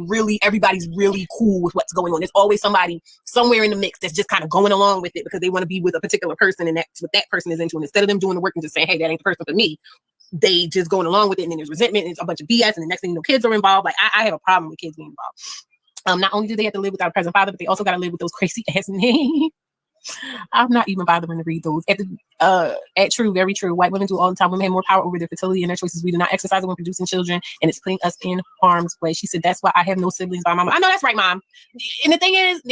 everybody's really cool with what's going on. There's always somebody somewhere in the mix that's just kind of going along with it because they want to be with a particular person and that's what that person is into. And instead of them doing the work and just saying, hey, that ain't the person for me, they just going along with it, and then there's resentment, and it's a bunch of BS, and the next thing you know, kids are involved. Like I have a problem with kids being involved. Not only do they have to live without a present father, but they also got to live with those crazy ass names. I'm not even bothering to read those. At True, very true. White women do all the time. Women have more power over their fertility and their choices. We do not exercise it when producing children, and it's putting us in harm's way. She said, that's why I have no siblings by my mom. I know that's right, Mom. And the thing is,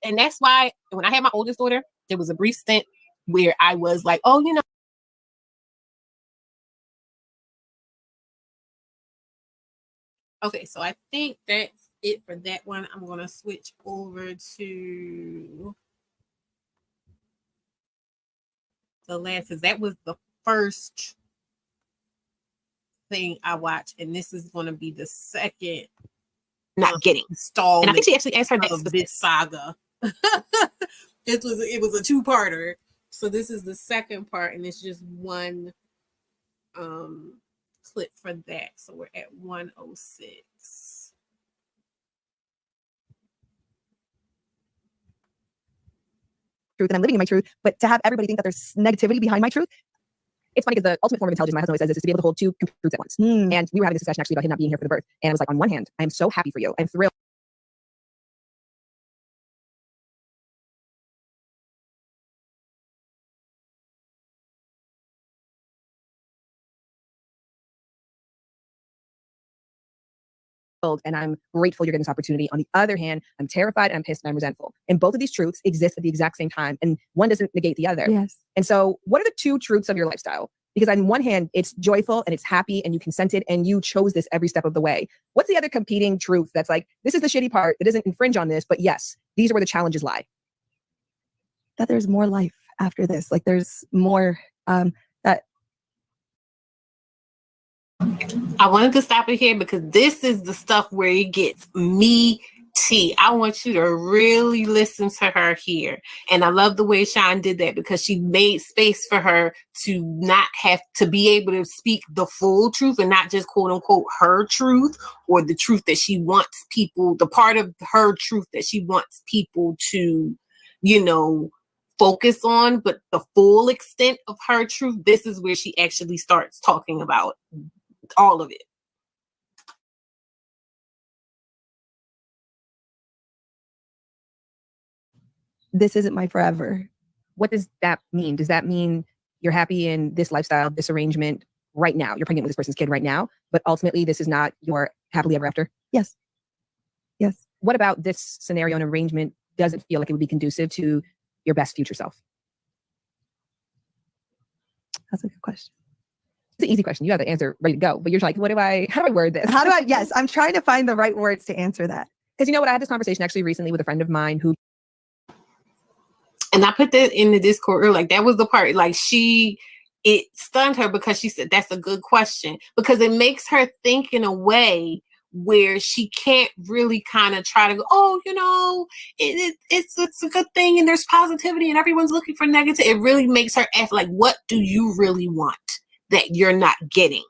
and that's why when I had my oldest daughter, there was a brief stint where I was like, oh, Okay, so I think that's it for that one. I'm going to switch over to the last, because that was the first thing I watched, and this is going to be the second not getting installed. And I think she actually asked her of this saga. It was a 2-parter. So this is the second part, and it's just one clip for that. So we're at 106. Truth, and I'm living in my truth, but to have everybody think that there's negativity behind my truth, it's funny because the ultimate form of intelligence, my husband always says, is to be able to hold 2 truths at once. And we were having this discussion actually about him not being here for the birth, and I was like, on one hand, I'm so happy for you. I'm thrilled. And I'm grateful you're getting this opportunity. On the other hand, I'm terrified and I'm pissed and I'm resentful. And both of these truths exist at the exact same time, and one doesn't negate the other. Yes. And so what are the 2 truths of your lifestyle? Because on one hand, it's joyful and it's happy and you consented and you chose this every step of the way. What's the other competing truth that's like, this is the shitty part, it doesn't infringe on this, but yes, these are where the challenges lie? That there's more life after this. Like there's more that I wanted to stop it here because this is the stuff where it gets meaty. I want you to really listen to her here. And I love the way Sean did that because she made space for her to not have to be able to speak the full truth and not just quote unquote her truth or the truth that she wants people, the part of her truth that she wants people to, focus on, but the full extent of her truth, this is where she actually starts talking about all of it. This isn't my forever. What does that mean? Does that mean you're happy in this lifestyle, this arrangement right now? You're pregnant with this person's kid right now, but ultimately this is not your happily ever after? Yes. Yes. What about this scenario and arrangement doesn't feel like it would be conducive to your best future self? That's a good question. It's an easy question. You have the answer ready to go, but you're like, how do I word this? Yes, I'm trying to find the right words to answer that. Because you know what? I had this conversation actually recently with a friend of mine who. And I put that in the Discord earlier. Like, that was the part, like, it stunned her because she said, that's a good question. Because it makes her think in a way where she can't really kind of try to go, oh, it's a good thing and there's positivity and everyone's looking for negative. It really makes her ask, like, what do you really want that you're not getting?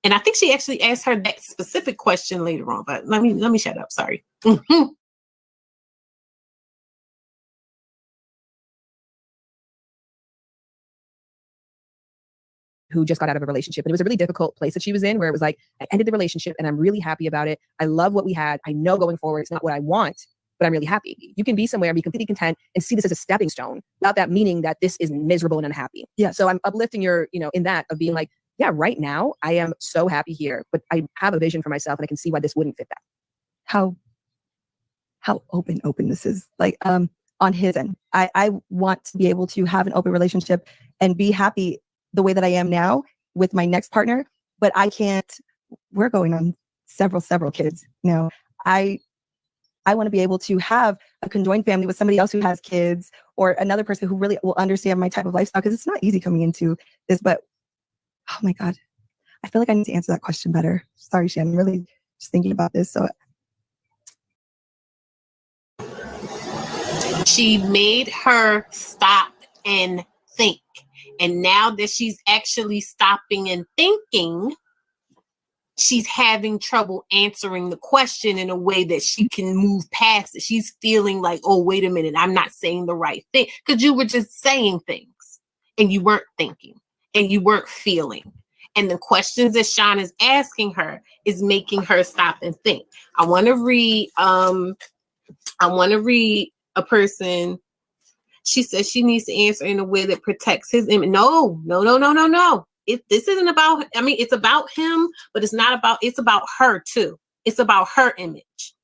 And I think she actually asked her that specific question later on, but let me shut up. Sorry. Who just got out of a relationship. And it was a really difficult place that she was in, where it was like, I ended the relationship and I'm really happy about it. I love what we had. I know going forward, it's not what I want, but I'm really happy. You can be somewhere and be completely content and see this as a stepping stone, without that meaning that this is miserable and unhappy. Yeah. So I'm uplifting your, in that of being like, yeah, right now I am so happy here, but I have a vision for myself and I can see why this wouldn't fit that. How open this is, like, on his end. I want to be able to have an open relationship and be happy the way that I am now with my next partner, but I can't. We're going on several kids now. I want to be able to have a conjoined family with somebody else who has kids, or another person who really will understand my type of lifestyle, because it's not easy coming into this. But oh my God, I feel like I need to answer that question better. Sorry, Shannon, I'm really just thinking about this. So she made her stop and think. And now that she's actually stopping and thinking, she's having trouble answering the question in a way that she can move past it. She's feeling like, oh, wait a minute, I'm not saying the right thing. Because you were just saying things and you weren't thinking and you weren't feeling. And the questions that Sean is asking her is making her stop and think. I want to read a person. She says she needs to answer in a way that protects his image. No. This isn't about, it's about him, but it's about her too. It's about her image.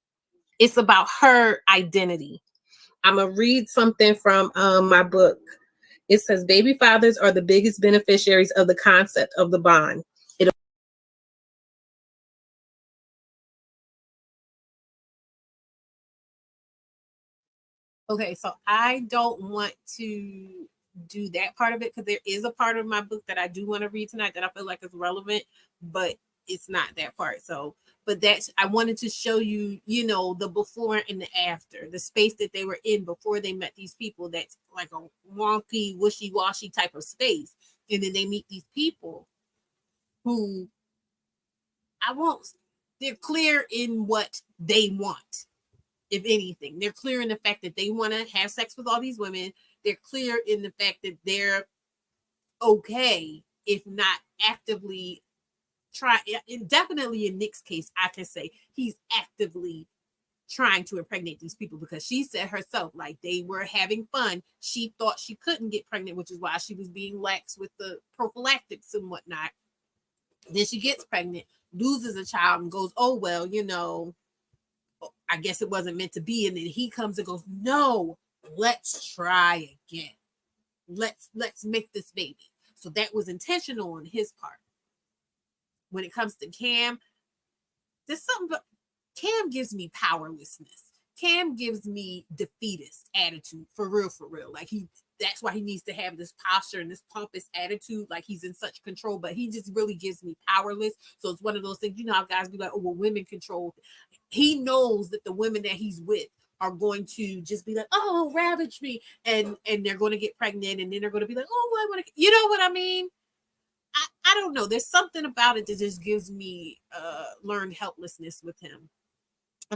It's about her identity. I'm going to read something from my book. It says, baby fathers are the biggest beneficiaries of the concept of the bond. Okay, so I don't want to do that part of it, because there is a part of my book that I do want to read tonight that I feel like is relevant, but it's not that part. So, but I wanted to show you, the before and the after, the space that they were in before they met these people. That's like a wonky, wishy-washy type of space. And then they meet these people who they're clear in what they want. If anything, they're clear in the fact that they want to have sex with all these women. They're clear in the fact that they're okay, if not actively trying. Definitely in Nick's case, I can say he's actively trying to impregnate these people, because she said herself, like, they were having fun. She thought she couldn't get pregnant, which is why she was being lax with the prophylactics and whatnot. Then she gets pregnant, loses a child, and goes, oh, well, I guess it wasn't meant to be. And then he comes and goes, no, let's try again. Let's make this baby. So that was intentional on his part. When it comes to Cam, there's something, but Cam gives me powerlessness. Cam gives me defeatist attitude, for real. Like, that's why he needs to have this posture and this pompous attitude, like he's in such control, but he just really gives me powerless. So it's one of those things, how guys be like, oh, well, women control. He knows that the women that he's with are going to just be like, oh, ravage me. And they're going to get pregnant, and then they're going to be like, oh, I want to, you know what I mean? I don't know. There's something about it that just gives me learned helplessness with him.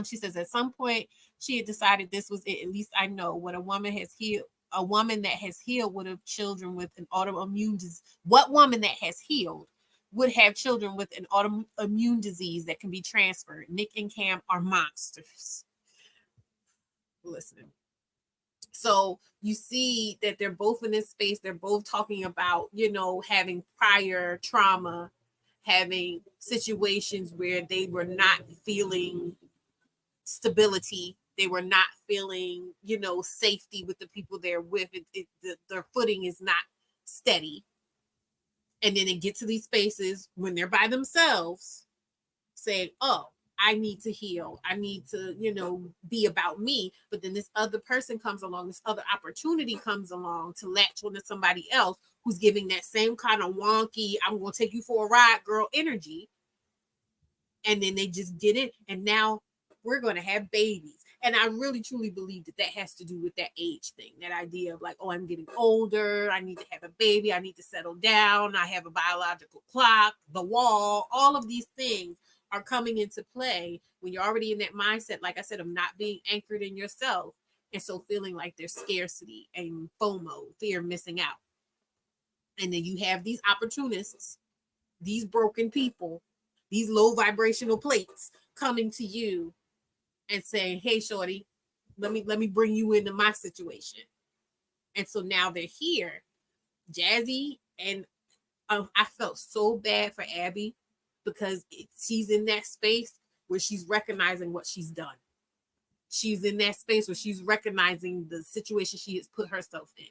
She says at some point she had decided this was it. At least I know when a woman that has healed would have children with an autoimmune disease. What woman that has healed would have children with an autoimmune disease that can be transferred? Nick and Cam are monsters. Listen. So you see that they're both in this space. They're both talking about, having prior trauma, having situations where they were not feeling stability. They were not feeling, safety with the people they're with. Their footing is not steady. And then they get to these spaces when they're by themselves saying, oh, I need to heal. I need to, be about me. But then this other person comes along, this other opportunity comes along to latch onto somebody else who's giving that same kind of wonky, I'm going to take you for a ride, girl energy. And then they just get it. And now we're going to have babies. And I really, truly believe that that has to do with that age thing, that idea of like, oh, I'm getting older. I need to have a baby. I need to settle down. I have a biological clock, the wall, all of these things are coming into play when you're already in that mindset, like I said, of not being anchored in yourself. And so feeling like there's scarcity and FOMO, fear of missing out. And then you have these opportunists, these broken people, these low vibrational plates coming to you and saying, hey, shorty, let me bring you into my situation. And so now they're here. Jazzy, and I felt so bad for Abby because she's in that space where she's recognizing what she's done. She's in that space where she's recognizing the situation she has put herself in.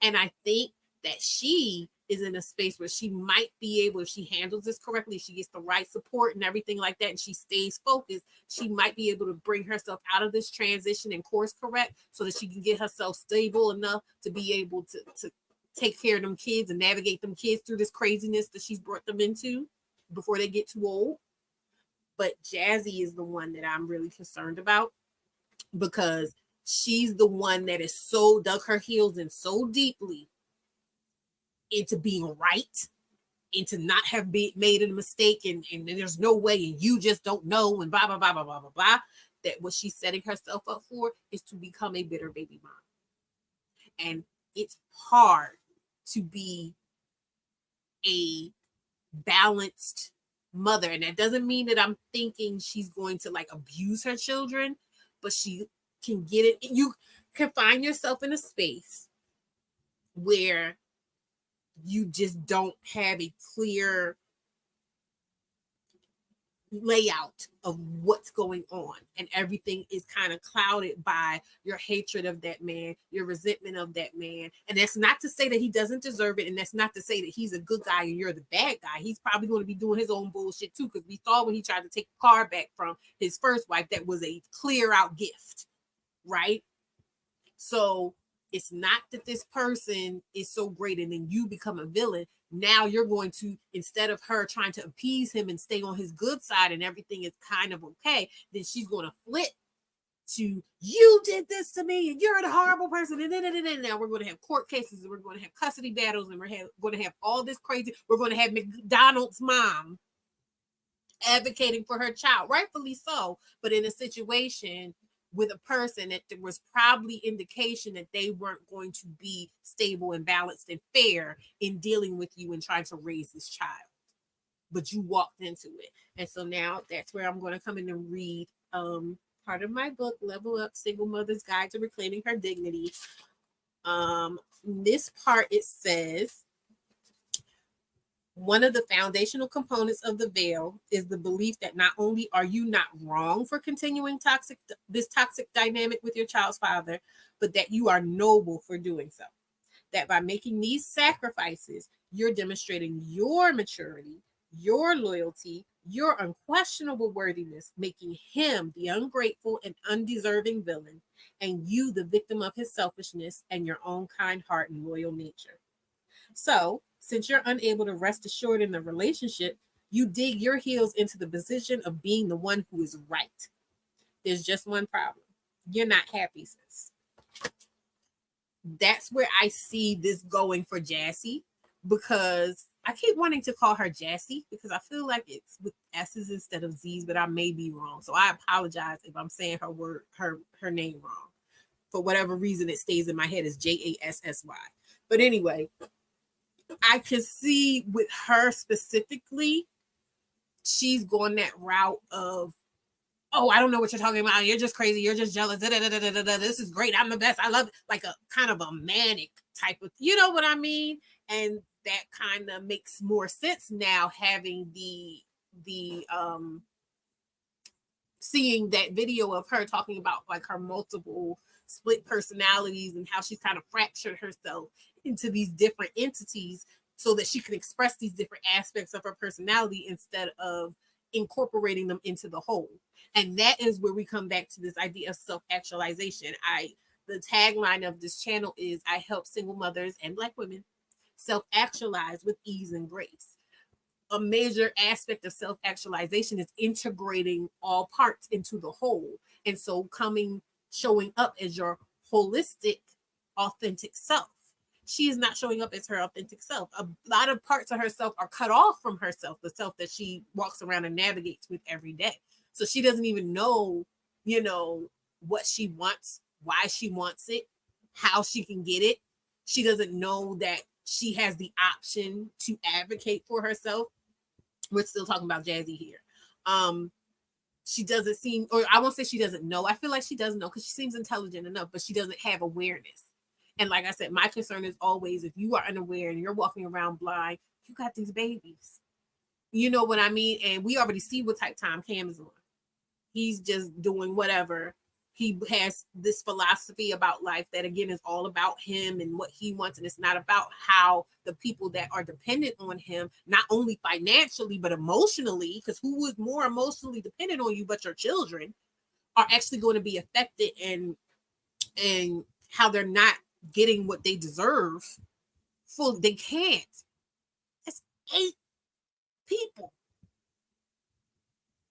And I think that she is in a space where she might be able, if she handles this correctly, she gets the right support and everything like that, and she stays focused, she might be able to bring herself out of this transition and course correct so that she can get herself stable enough to be able to take care of them kids and navigate them kids through this craziness that she's brought them into before they get too old. But Jazzy is the one that I'm really concerned about because she's the one that is so dug her heels in so deeply into being right, into not have made a mistake, and there's no way, and you just don't know, and blah, blah, blah, blah, blah, blah, blah, that what she's setting herself up for is to become a bitter baby mom. And it's hard to be a balanced mother. And that doesn't mean that I'm thinking she's going to like abuse her children, but she can get it. You can find yourself in a space where you just don't have a clear layout of what's going on, and everything is kind of clouded by your hatred of that man, your resentment of that man. And that's not to say that he doesn't deserve it, and that's not to say that he's a good guy and you're the bad guy. He's probably going to be doing his own bullshit too, because we saw when he tried to take the car back from his first wife, that was a clear out gift, right? So it's not that this person is so great and then you become a villain. Now you're going to, instead of her trying to appease him and stay on his good side and everything is kind of okay, then she's going to flip to, you did this to me and you're a horrible person. And then now we're going to have court cases and we're going to have custody battles and we're going to have all this crazy. We're going to have McDonald's mom advocating for her child, rightfully so, but in a situation with a person that there was probably indication that they weren't going to be stable and balanced and fair in dealing with you and trying to raise this child. But you walked into it. And so now that's where I'm going to come in and read part of my book, Level Up, Single Mother's Guide to Reclaiming Her Dignity. This part, it says, one of the foundational components of the veil is the belief that not only are you not wrong for continuing this toxic dynamic with your child's father, but that you are noble for doing so. That by making these sacrifices, you're demonstrating your maturity, your loyalty, your unquestionable worthiness, making him the ungrateful and undeserving villain, and you the victim of his selfishness and your own kind heart and loyal nature. So, since you're unable to rest assured in the relationship, you dig your heels into the position of being the one who is right. There's just one problem. You're not happy, sis. That's where I see this going for Jazzy, because I keep wanting to call her Jazzy because I feel like it's with S's instead of Z's, but I may be wrong. So I apologize if I'm saying her name wrong. For whatever reason, it stays in my head as Jassy. But anyway, I can see with her specifically, she's going that route of, oh, I don't know what you're talking about. You're just crazy. You're just jealous. This is great. I'm the best. I love it. Like a kind of a manic type of, you know what I mean? And that kind of makes more sense now, having the seeing that video of her talking about like her multiple split personalities and how she's kind of fractured herself into these different entities so that she can express these different aspects of her personality instead of incorporating them into the whole. And that is where we come back to this idea of self-actualization. The tagline of this channel is I help single mothers and Black women self-actualize with ease and grace. A major aspect of self-actualization is integrating all parts into the whole. And so showing up as your holistic, authentic self. She is not showing up as her authentic self. A lot of parts of herself are cut off from herself, the self that she walks around and navigates with every day. So she doesn't even know, what she wants, why she wants it, how she can get it. She doesn't know that she has the option to advocate for herself. We're still talking about Jazzy here. She doesn't seem, or I won't say she doesn't know. I feel like she does know because she seems intelligent enough, but she doesn't have awareness. And like I said, my concern is always if you are unaware and you're walking around blind, you got these babies. You know what I mean? And we already see what type time Cam is on. He's just doing whatever. He has this philosophy about life that, again, is all about him and what he wants. And it's not about how the people that are dependent on him, not only financially, but emotionally, because who is more emotionally dependent on you but your children, are actually going to be affected and how they're not getting what they deserve. They can't. That's 8 people.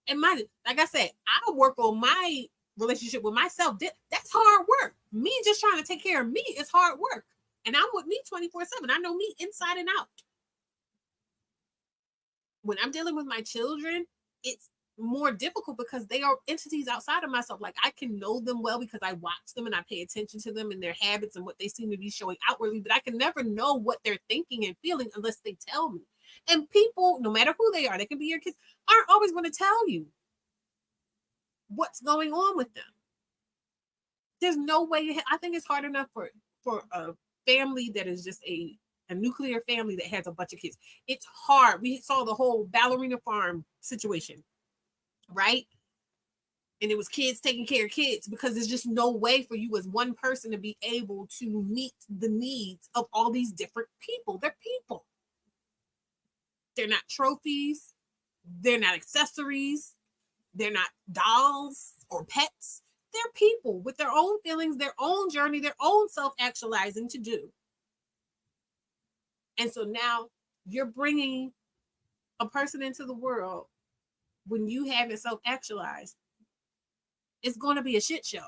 And like I said, I work on my relationship with myself. That's hard work. Me just trying to take care of me is hard work. And I'm with me 24/7. I know me inside and out. When I'm dealing with my children, it's more difficult because they are entities outside of myself. Like I can know them well because I watch them and I pay attention to them and their habits and what they seem to be showing outwardly, but I can never know what they're thinking and feeling unless they tell me. And people, no matter who they are, they can be your kids, aren't always going to tell you what's going on with them. There's no way. I think it's hard enough for a family that is just a nuclear family that has a bunch of kids. It's hard. We saw the whole ballerina farm situation, right? And it was kids taking care of kids because there's just no way for you as one person to be able to meet the needs of all these different people. They're people. They're not trophies. They're not accessories. They're not dolls or pets. They're people with their own feelings, their own journey, their own self-actualizing to do. And so now you're bringing a person into the world when you haven't self-actualized. It's going to be a shit show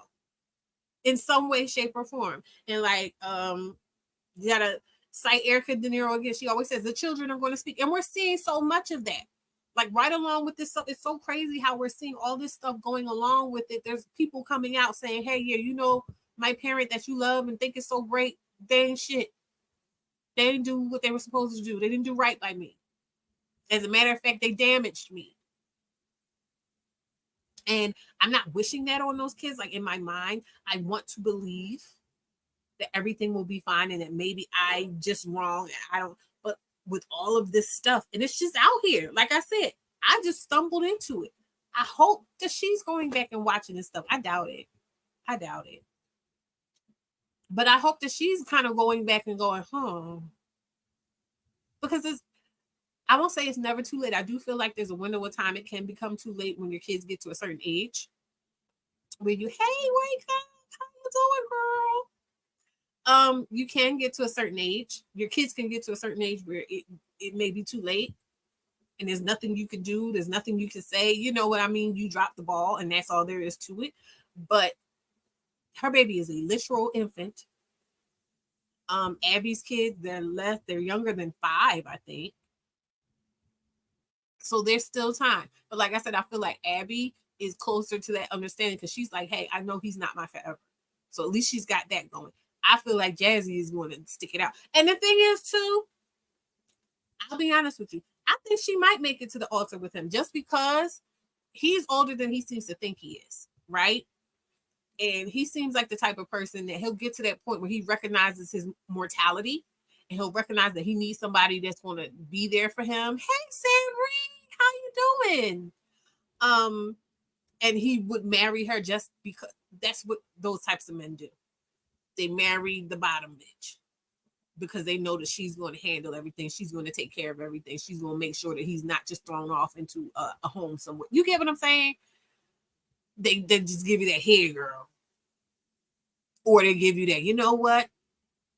in some way, shape, or form. And like, you gotta cite Erica De Niro again. She always says the children are going to speak, and we're seeing so much of that. Like right along with this stuff, it's so crazy how we're seeing all this stuff going along with it. There's people coming out saying, "Hey, yeah, my parent that you love and think is so great, they ain't shit. They didn't do what they were supposed to do. They didn't do right by me. As a matter of fact, they damaged me." And I'm not wishing that on those kids. Like in my mind, I want to believe that everything will be fine and that maybe I just wrong. I don't, but with all of this stuff, and it's just out here. Like I said, I just stumbled into it. I hope that she's going back and watching this stuff. I doubt it. But I hope that she's kind of going back and going, because I won't say it's never too late. I do feel like there's a window of time it can become too late when your kids get to a certain age. Where you, hey, wake up, how you doing, girl? You can get to a certain age. Your kids can get to a certain age where it may be too late. And there's nothing you can do. There's nothing you can say. You know what I mean? You drop the ball and that's all there is to it. But her baby is a literal infant. Abby's kids, they're younger than 5, I think. So there's still time. But like I said, I feel like Abby is closer to that understanding because she's like, hey, I know he's not my forever. So at least she's got that going. I feel like Jazzy is going to stick it out. And the thing is, too, I'll be honest with you. I think she might make it to the altar with him just because he's older than he seems to think he is, right? And he seems like the type of person that he'll get to that point where he recognizes his mortality and he'll recognize that he needs somebody that's going to be there for him. Hey, Sandrine, how you doing? And he would marry her just because that's what those types of men do. They marry the bottom bitch. because they know that she's going to handle everything. She's going to take care of everything. She's going to make sure that he's not just thrown off into a home somewhere. You get what I'm saying? They just give you that, here, girl. Or they give you that, you know what?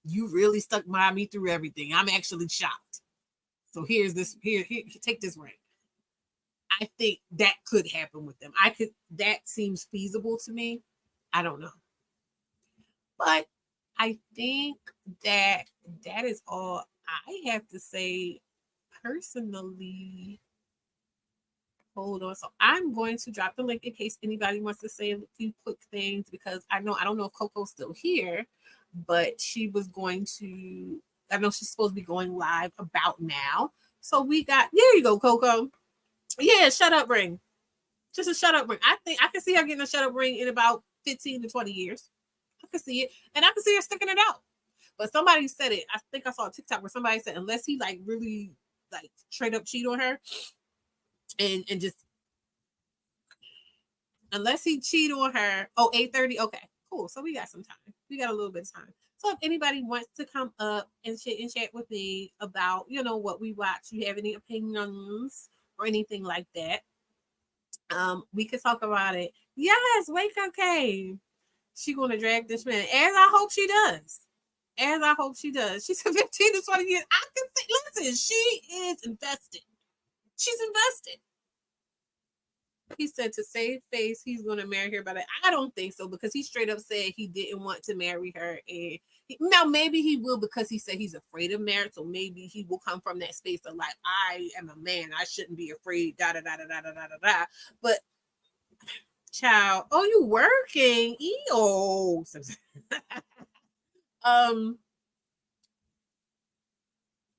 You really stuck by me through everything. I'm actually shocked. So here's this, here, take this ring. I think that could happen with them. That seems feasible to me. I don't know. But I think that is all I have to say personally. Hold on. So I'm going to drop the link in case anybody wants to say a few quick things, because I don't know if Coco's still here, but she was going to, I know she's supposed to be going live about now. So we got, there you go, Coco. Yeah, shut up ring. Just a shut up ring. I think I can see her getting a shut up ring in about 15 to 20 years. I can see it. And I can see her sticking it out. But somebody said it. I think I saw a TikTok where somebody said, unless he like really like straight up cheat on her and just, unless he cheat on her. Oh, 8:30. Okay, cool. So we got some time. We got a little bit of time. So if anybody wants to come up and chat with me about, what we watch, you have any opinions or anything like that, we could talk about it. Yes, wake up, Kay. She gonna drag this man, as I hope she does. As I hope she does. She said 15 to 20 years. I can see. Listen, she is invested. She's invested. He said to save face, he's going to marry her. But I don't think so, because he straight up said he didn't want to marry her. And now maybe he will, because he said he's afraid of marriage. So maybe he will come from that space of like, I am a man. I shouldn't be afraid. Da da da da da da da da. But child, oh, you working? Ew.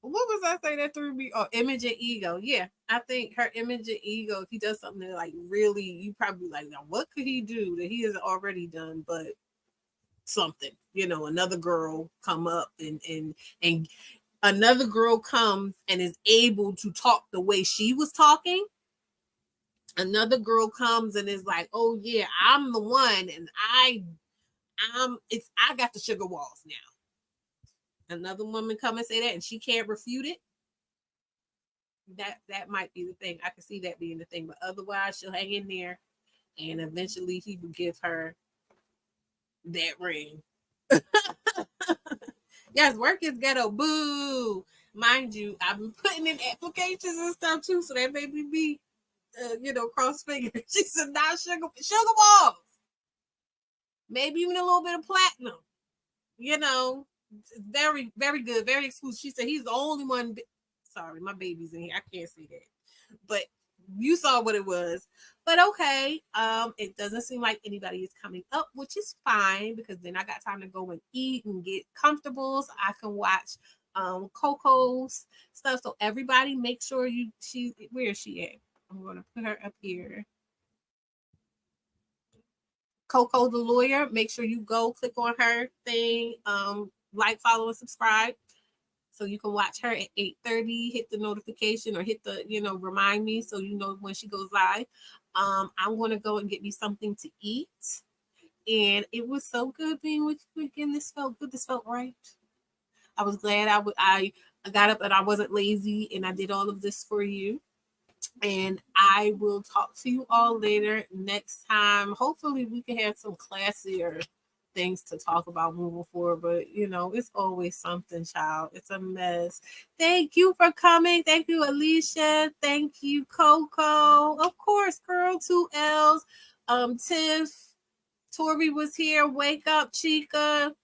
What was I saying that threw me? Oh, image and ego. Yeah, I think her image and ego, if he does something that like really, you probably like, now what could he do that he has already done? But something, another girl come up and another girl comes and is able to talk the way she was talking. Another girl comes and is like, oh yeah, I'm the one, and I got the sugar walls now. Another woman come and say that, and she can't refute it. That might be the thing. I can see that being the thing, but otherwise she'll hang in there, and eventually he will give her that ring. Yes, work is ghetto. Boo. Mind you, I've been putting in applications and stuff too, so that made me be, cross fingers. She said, not sugar balls. Maybe even a little bit of platinum. Very, very good, very exclusive. She said he's the only one. Sorry, my baby's in here. I can't say that, but you saw what it was. But okay, it doesn't seem like anybody is coming up, which is fine, because then I got time to go and eat and get comfortable, so I can watch Coco's stuff. So everybody, make sure where is she at? I'm gonna put her up here. Coco the lawyer. Make sure you go click on her thing. Like, follow, and subscribe, so you can watch her at 8:30. Hit the notification, or hit the, remind me, so you know when she goes live. I'm going to go and get me something to eat. And it was so good being with you again. This felt good. This felt right. I was glad I got up and I wasn't lazy, and I did all of this for you. And I will talk to you all later next time. Hopefully we can have some classier things to talk about moving forward, but it's always something, child. It's a mess. Thank you for coming. Thank you, Alicia. Thank you, Coco. Of course, girl, 2 L's. Tiff, Tori was here. Wake up, Chica.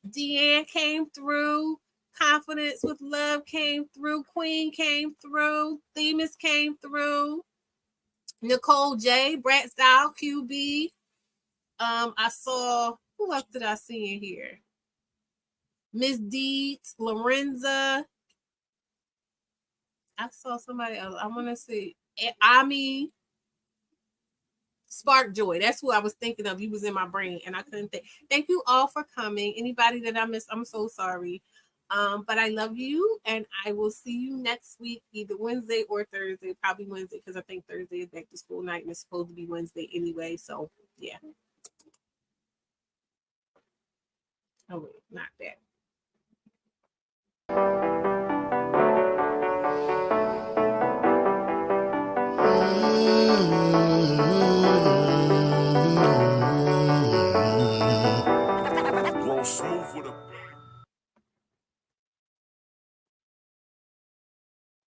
Deanne came through. Confidence with Love came through. Queen came through. Themis came through. Nicole J, Brat Style, QB. I saw, who else did I see in here? Miss Deeds, Lorenza. I saw somebody else. I want to see Ami. Spark Joy. That's who I was thinking of. You was in my brain, and I couldn't think. Thank you all for coming. Anybody that I missed, I'm so sorry. But I love you, and I will see you next week, either Wednesday or Thursday. Probably Wednesday, because I think Thursday is back to school night, and it's supposed to be Wednesday anyway. So yeah. Oh wait, not that.